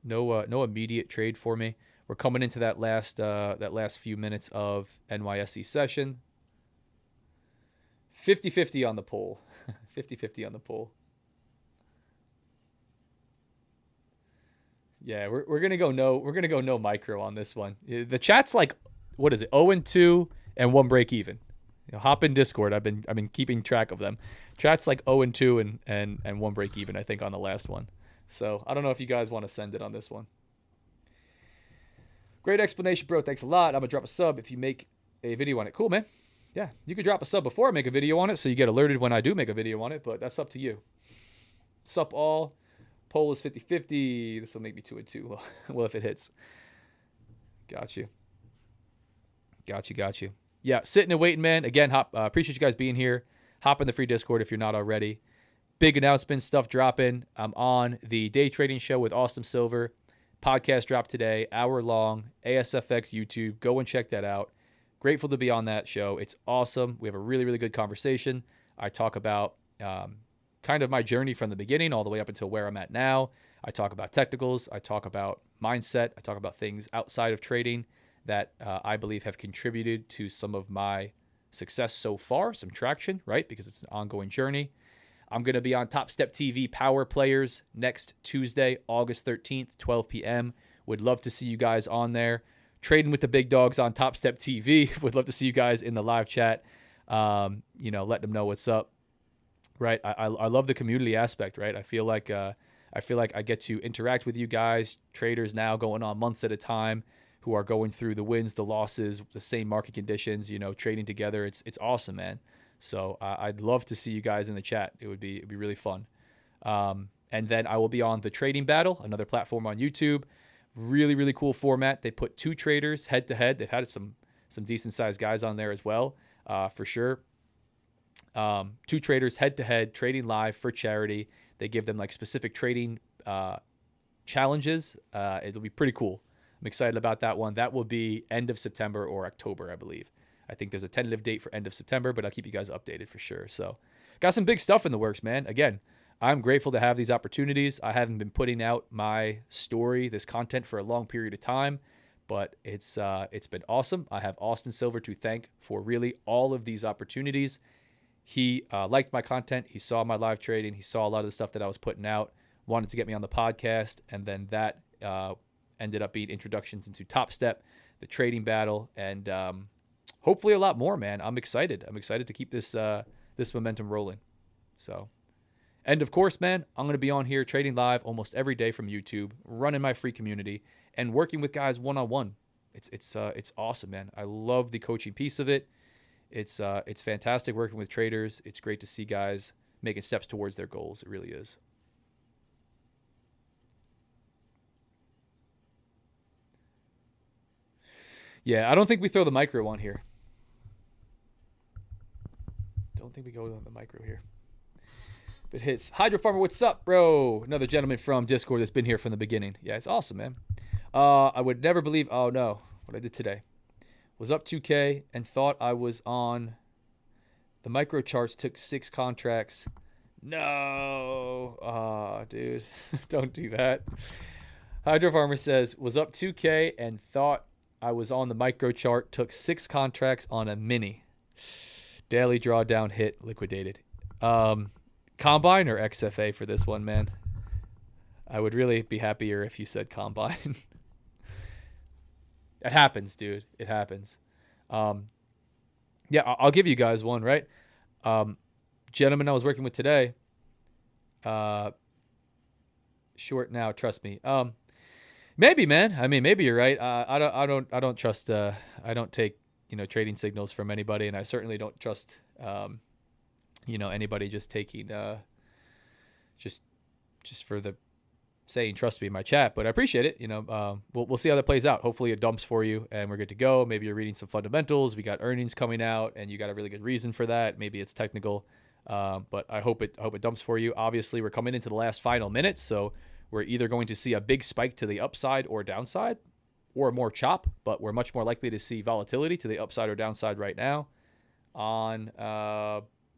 no immediate trade for me. We're coming into that last few minutes of NYSE session. 50-50 on the poll. 50-50 on the poll. Yeah, we're gonna go no micro on this one. The chat's like, what is it? 0-2 and 1 break even. Hop in Discord. I've been keeping track of them. Chat's like 0-2 and 1 break even, I think, on the last one. So I don't know if you guys want to send it on this one. Great explanation, bro. Thanks a lot. I'm gonna drop a sub if you make a video on it. Cool, man. Yeah, you could drop a sub before I make a video on it, so you get alerted when I do make a video on it, but that's up to you. Sup all. Poll is 50-50. This will make me 2-2. Well, if it hits. Got you. Yeah, sitting and waiting, man. Again, appreciate you guys being here. Hop in the free Discord if you're not already. Big announcement stuff dropping. I'm on the Day Trading Show with Austin Silver. Podcast dropped today, hour long. ASFX YouTube. Go and check that out. grateful to be on that show. It's awesome. We have a really, really good conversation. I talk about kind of my journey from the beginning all the way up until where I'm at now. I talk about technicals. I talk about mindset. I talk about things outside of trading that I believe have contributed to some of my success so far, some traction, right? Because it's an ongoing journey. I'm going to be on Top Step TV Power Players next Tuesday, August 13th, 12 p.m. Would love to see you guys on there. Trading with the big dogs on Top Step TV. Would love to see you guys in the live chat. Let them know what's up. Right. I love the community aspect, right? I feel like I get to interact with you guys, traders now going on months at a time, who are going through the wins, the losses, the same market conditions, trading together. It's awesome, man. So I'd love to see you guys in the chat. It'd be really fun. And then I will be on the Trading Battle, another platform on YouTube. Really, really cool format. They put two traders head to head. They've had some decent sized guys on there as well, for sure. Two traders head to head, trading live for charity. They give them like specific trading challenges. It'll be pretty cool. I'm excited about that one. That will be end of September or October, I believe. I think there's a tentative date for end of September, but I'll keep you guys updated for sure. So got some big stuff in the works, man. Again, I'm grateful to have these opportunities. I haven't been putting out my story, this content, for a long period of time, but it's been awesome. I have Austin Silver to thank for really all of these opportunities. He liked my content. He saw my live trading. He saw a lot of the stuff that I was putting out, wanted to get me on the podcast, and then that ended up being introductions into Top Step, the Trading Battle, and hopefully a lot more, man. I'm excited. I'm excited to keep this momentum rolling. So, and of course, man, I'm going to be on here trading live almost every day from YouTube, running my free community, and working with guys one-on-one. It's awesome, man. I love the coaching piece of it. It's fantastic working with traders. It's great to see guys making steps towards their goals. It really is. Yeah, I don't think we throw the micro on here. Don't think we go on the micro here. If it hits. Hydro Farmer, what's up, bro? Another gentleman from Discord that's been here from the beginning. Yeah, it's awesome, man. I would never believe, oh no, what I did today. Was up 2K and thought I was on the micro charts, took 6 contracts. No. Dude, don't do that. Hydro Farmer says, was up 2K and thought I was on the micro chart, took 6 contracts on a mini. Daily drawdown hit, liquidated. Combine or XFA for this one, man? I would really be happier if you said Combine. It happens, dude. It happens. Yeah, I'll give you guys one, right? Gentleman I was working with today. Short now, trust me. Maybe, man. I mean, maybe you're right. I don't trust. I don't take trading signals from anybody, and I certainly don't trust anybody just taking just for the saying trust me in my chat. But I appreciate it. We'll see how that plays out. Hopefully it dumps for you and we're good to go. Maybe you're reading some fundamentals. We got earnings coming out and you got a really good reason for that. Maybe it's technical, but I hope it dumps for you. Obviously, we're coming into the last final minutes, so we're either going to see a big spike to the upside or downside, or more chop, but we're much more likely to see volatility to the upside or downside right now. On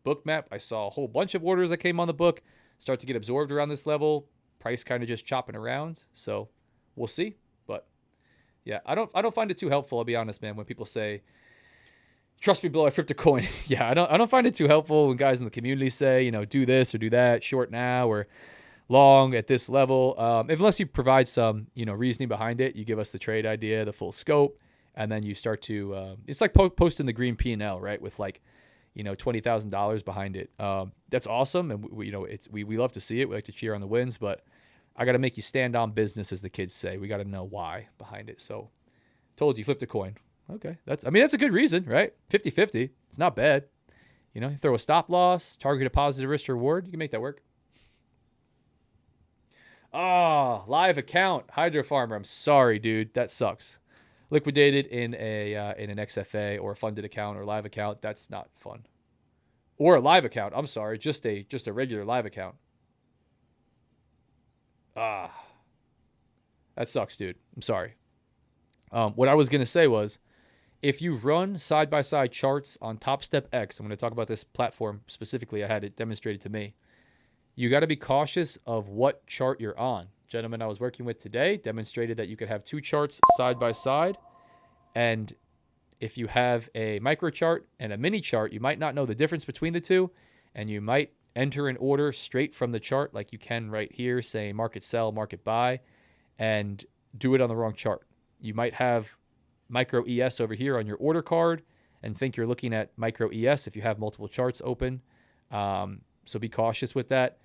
Bookmap, I saw a whole bunch of orders that came on the book start to get absorbed around this level. Price kind of just chopping around, so we'll see. But yeah, I don't find it too helpful. I'll be honest, man. When people say, "Trust me, below I flipped a coin," yeah, I don't find it too helpful when guys in the community say, do this or do that, short now or long at this level. Unless you provide some, reasoning behind it, you give us the trade idea, the full scope, and then you start to. It's like posting the green P&L, right? With like, $20,000 behind it. That's awesome, and we love to see it. We like to cheer on the wins, but I got to make you stand on business, as the kids say. We got to know why behind it. So, told you, flipped a coin. Okay, that's a good reason, right? 50-50. It's not bad. You throw a stop loss, target a positive risk to reward. You can make that work. Live account, Hydro Farmer. I'm sorry, dude. That sucks. Liquidated in an XFA or a funded account or live account. That's not fun. Or a live account. I'm sorry, just a regular live account. That sucks, dude. I'm sorry. What I was gonna say was, if you run side-by-side charts on TopstepX, I'm going to talk about this platform specifically. I had it demonstrated to me. You got to be cautious of what chart you're on. Gentleman I was working with today demonstrated that you could have two charts side by side, and if you have a micro chart and a mini chart, you might not know the difference between the two, and you might enter an order straight from the chart like you can right here, say market sell, market buy, and do it on the wrong chart. You might have micro ES over here on your order card and think you're looking at micro ES if you have multiple charts open. So be cautious with that.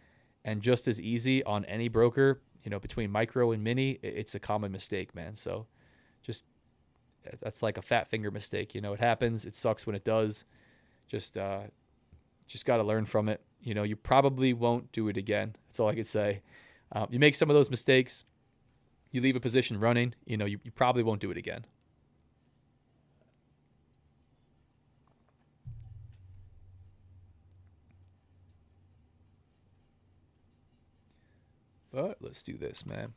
And just as easy on any broker, between micro and mini, it's a common mistake, man. So that's like a fat finger mistake. It happens. It sucks when it does. Just got to learn from it. You probably won't do it again. That's all I could say. You make some of those mistakes, you leave a position running, you probably won't do it again. But let's do this, man.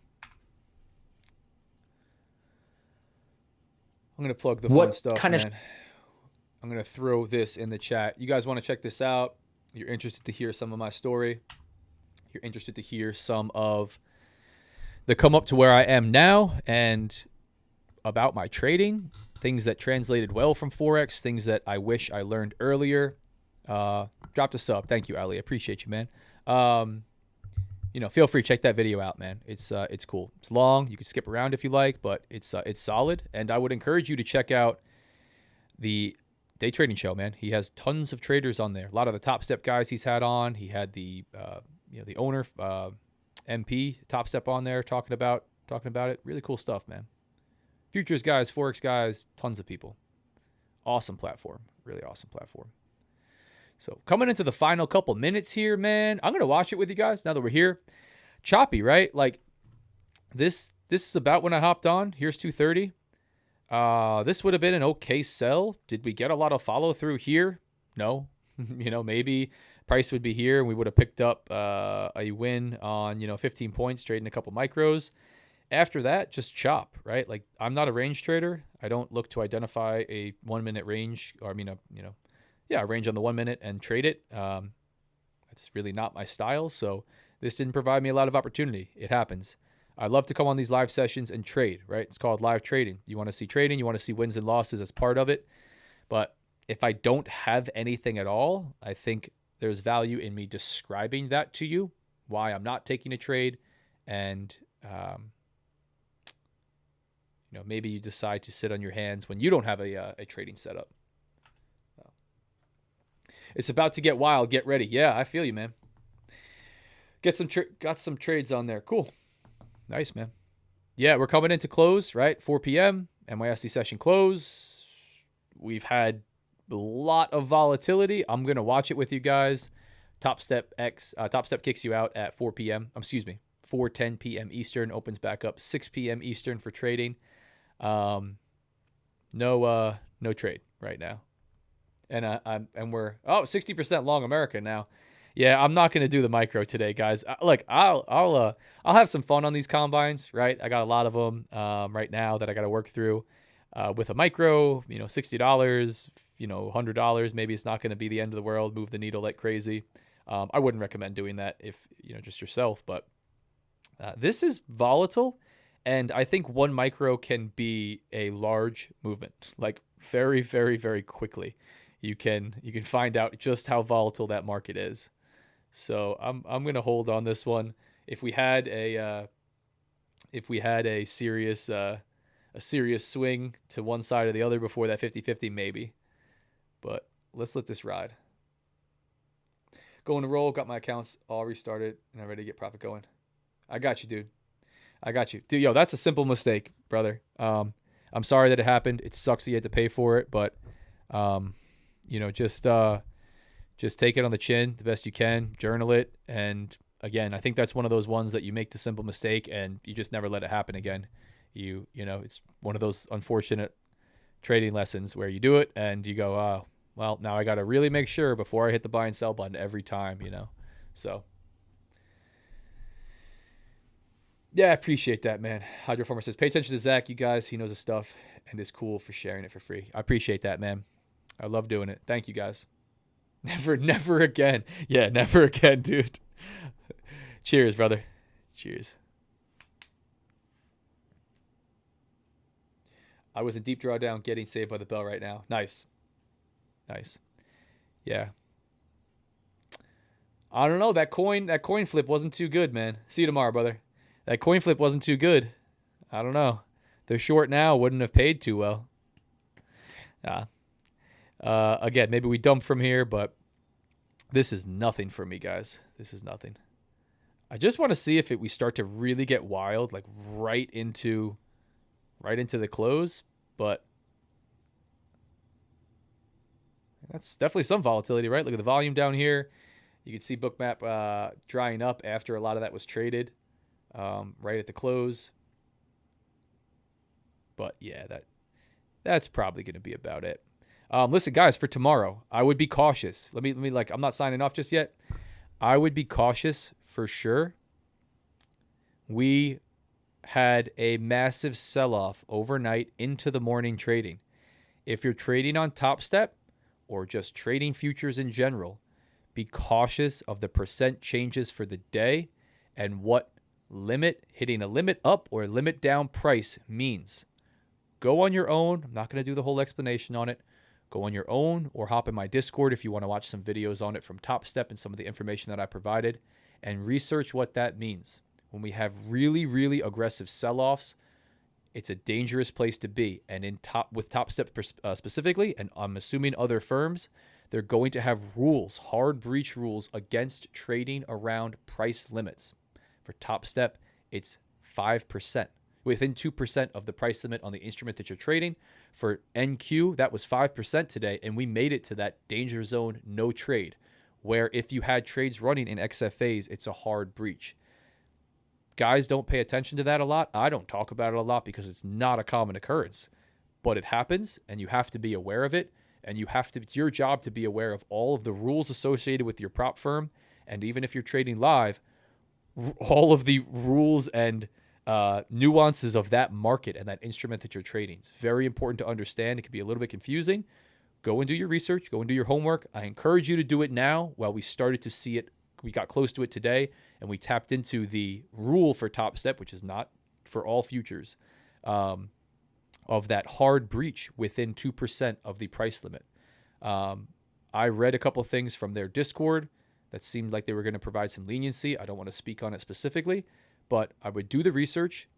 I'm going to plug the fun stuff, man. I'm going to throw this in the chat. You guys want to check this out? You're interested to hear some of my story? You're interested to hear some of the come up to where I am now and about my trading, things that translated well from Forex, things that I wish I learned earlier. Dropped a sub. Thank you, Ali. I appreciate you, man. Feel free to check that video out, man. It's cool. It's long. You can skip around if you like, but it's solid. And I would encourage you to check out the day trading show, man. He has tons of traders on there. A lot of the top step guys he's had on. He had the owner, MP Top Step on there talking about it. Really cool stuff, man. Futures guys, Forex guys, tons of people. Awesome platform. Really awesome platform. So coming into the final couple minutes here, man, I'm going to watch it with you guys now that we're here. Choppy, right? Like this is about when I hopped on. Here's 230. This would have been an okay sell. Did we get a lot of follow through here? No. Maybe price would be here and we would have picked up a win on, 15 points trading a couple micros. After that, just chop, right? Like I'm not a range trader. I don't look to identify a 1 minute range or a range on the 1 minute and trade it. That's really not my style. So this didn't provide me a lot of opportunity. It happens. I love to come on these live sessions and trade, right? It's called live trading. You want to see trading. You want to see wins and losses as part of it. But if I don't have anything at all, I think there's value in me describing that to you, why I'm not taking a trade. And, maybe you decide to sit on your hands when you don't have a trading setup. It's about to get wild. Get ready. Yeah, I feel you, man. Got some trades on there. Cool. Nice, man. Yeah, we're coming into close, right? 4 p.m. NYSE session close. We've had a lot of volatility. I'm going to watch it with you guys. TopstepX kicks you out at 4 p.m. 4:10 p.m. Eastern. Opens back up 6 p.m. Eastern for trading. No trade right now. And we're 60% long America now. Yeah, I'm not gonna do the micro today, guys. I'll have some fun on these combines, right? I got a lot of them right now that I got to work through. With a micro, $60, $100. Maybe it's not going to be the end of the world. Move the needle like crazy. I wouldn't recommend doing that if just yourself. But this is volatile, and I think one micro can be a large movement, like very, very, very quickly. You can find out just how volatile that market is. So I'm gonna hold on this one. If we had a serious swing to one side or the other before that 50-50, maybe. But let's let this ride. Going to roll. Got my accounts all restarted and I'm ready to get profit going. I got you, dude. I got you, dude. Yo, that's a simple mistake, brother. I'm sorry that it happened. It sucks that you had to pay for it, but just take it on the chin the best you can, journal it. And again, I think that's one of those ones that you make the simple mistake and you just never let it happen again. It's one of those unfortunate trading lessons where you do it and you go, oh, well, now I got to really make sure before I hit the buy and sell button every time, so Yeah, I appreciate that, man. Hydroformer says, pay attention to Zach, you guys. He knows his stuff and is cool for sharing it for free. I appreciate that, man. I love doing it. Thank you, guys. Never again. Yeah, never again, dude. Cheers, brother. Cheers. I was in deep drawdown getting saved by the bell right now. Nice. Nice. Yeah. I don't know. That coin flip wasn't too good, man. See you tomorrow, brother. That coin flip wasn't too good. I don't know. They're short now. Wouldn't have paid too well. Again, maybe we dump from here, but this is nothing for me, guys. This is nothing. I just want to see if we start to really get wild, like right into the close, but that's definitely some volatility, right? Look at the volume down here. You can see Bookmap drying up after a lot of that was traded right at the close. But yeah, that's probably going to be about it. Listen, guys, for tomorrow, I would be cautious. Let me I'm not signing off just yet. I would be cautious for sure. We had a massive sell-off overnight into the morning trading. If you're trading on TopStep or just trading futures in general, be cautious of the percent changes for the day and what hitting a limit up or limit down price means. Go on your own. I'm not going to do the whole explanation on it. Go on your own or hop in my Discord if you want to watch some videos on it from TopStep and some of the information that I provided, and research what that means. When we have really, really aggressive sell-offs, it's a dangerous place to be. And with TopStep specifically, and I'm assuming other firms, they're going to have rules, hard breach rules against trading around price limits. For TopStep, it's 5%. Within 2% of the price limit on the instrument that you're trading. For NQ, that was 5% today, and we made it to that danger zone, no trade, where if you had trades running in XFAs, it's a hard breach. Guys don't pay attention to that a lot. I don't talk about it a lot because it's not a common occurrence, but it happens, and you have to be aware of it, and it's your job to be aware of all of the rules associated with your prop firm, and even if you're trading live, all of the rules and nuances of that market and that instrument that you're trading. It's very important to understand. It can be a little bit confusing. Go and do your research. Go and do your homework. I encourage you to do it now while we started to see it. We got close to it today, and we tapped into the rule for TopStep, which is not for all futures, of that hard breach within 2% of the price limit. I read a couple things from their Discord that seemed like they were going to provide some leniency. I don't want to speak on it specifically, but I would do the research,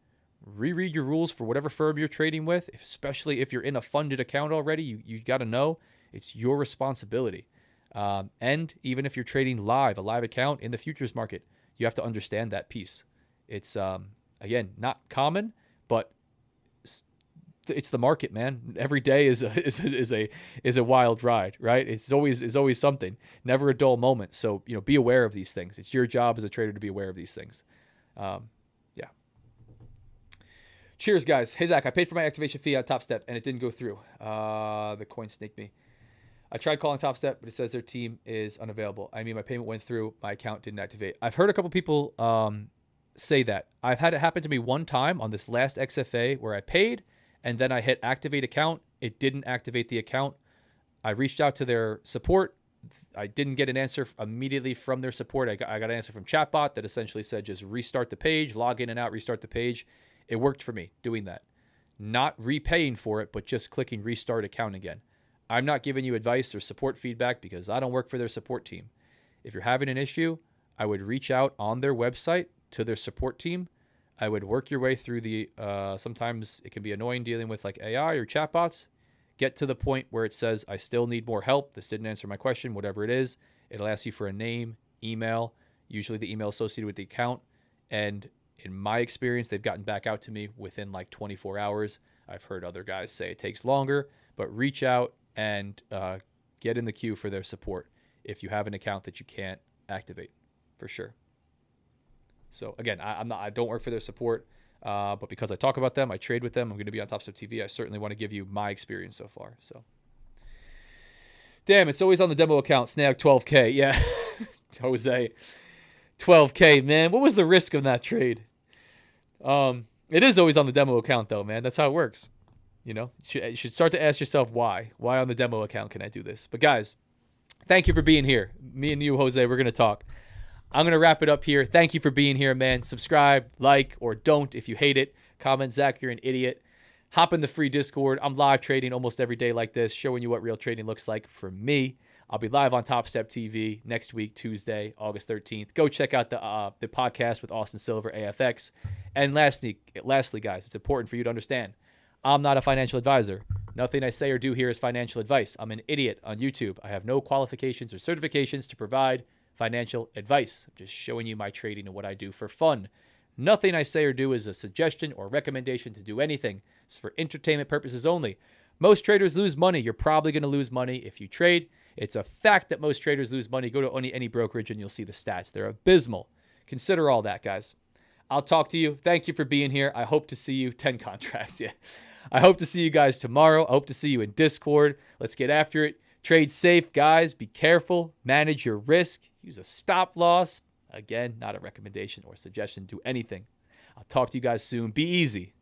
reread your rules for whatever firm you're trading with, especially if you're in a funded account already. You got to know it's your responsibility. And even if you're trading a live account in the futures market, you have to understand that piece. It's, again, not common, but it's the market, man. Every day is a wild ride, right? It's always something, never a dull moment. So, be aware of these things. It's your job as a trader to be aware of these things. Yeah. Cheers, guys. Hey, Zach, I paid for my activation fee on TopStep, and it didn't go through. The coin snaked me. I tried calling TopStep, but it says their team is unavailable. I mean, my payment went through. My account didn't activate. I've heard a couple people say that. I've had it happen to me one time on this last XFA where I paid, and then I hit activate account. It didn't activate the account. I reached out to their support. I didn't get an answer immediately from their support. I got an answer from chatbot that essentially said just restart the page, log in and out, restart the page. It worked for me doing that. Not repaying for it, but just clicking restart account again. I'm not giving you advice or support feedback because I don't work for their support team. If you're having an issue, I would reach out on their website to their support team. I would work your way through sometimes it can be annoying dealing with like AI or chatbots. Get to the point where it says, I still need more help. This didn't answer my question, whatever it is. It'll ask you for a name, email, usually the email associated with the account. And in my experience, they've gotten back out to me within like 24 hours. I've heard other guys say it takes longer, but reach out and get in the queue for their support if you have an account that you can't activate, for sure. So again, I don't work for their support. But because I talk about them, I trade with them, I'm going to be on TopStep TV. I certainly want to give you my experience so far. So, damn, it's always on the demo account. Snag 12K. Yeah, Jose, 12K, man. What was the risk of that trade? It is always on the demo account though, man. That's how it works. You should start to ask yourself why. Why on the demo account can I do this? But guys, thank you for being here. Me and you, Jose, we're going to talk. I'm going to wrap it up here. Thank you for being here, man. Subscribe, like, or don't if you hate it. Comment, Zach, you're an idiot. Hop in the free Discord. I'm live trading almost every day like this, showing you what real trading looks like for me. I'll be live on Top Step TV next week, Tuesday, August 13th. Go check out the podcast with Austin Silver, AFX. And lastly, guys, it's important for you to understand, I'm not a financial advisor. Nothing I say or do here is financial advice. I'm an idiot on YouTube. I have no qualifications or certifications to provide financial advice. I'm just showing you my trading and what I do for fun. Nothing I say or do is a suggestion or recommendation to do anything. It's for entertainment purposes only. Most traders lose money. You're probably going to lose money if you trade. It's a fact that most traders lose money. Go to any brokerage and you'll see the stats. They're abysmal. Consider all that, guys. I'll talk to you. Thank you for being here. I hope to see you. 10 contracts. Yeah. I hope to see you guys tomorrow. I hope to see you in Discord. Let's get after it. Trade safe, guys. Be careful. Manage your risk. Use a stop loss. Again, not a recommendation or suggestion. Do anything. I'll talk to you guys soon. Be easy.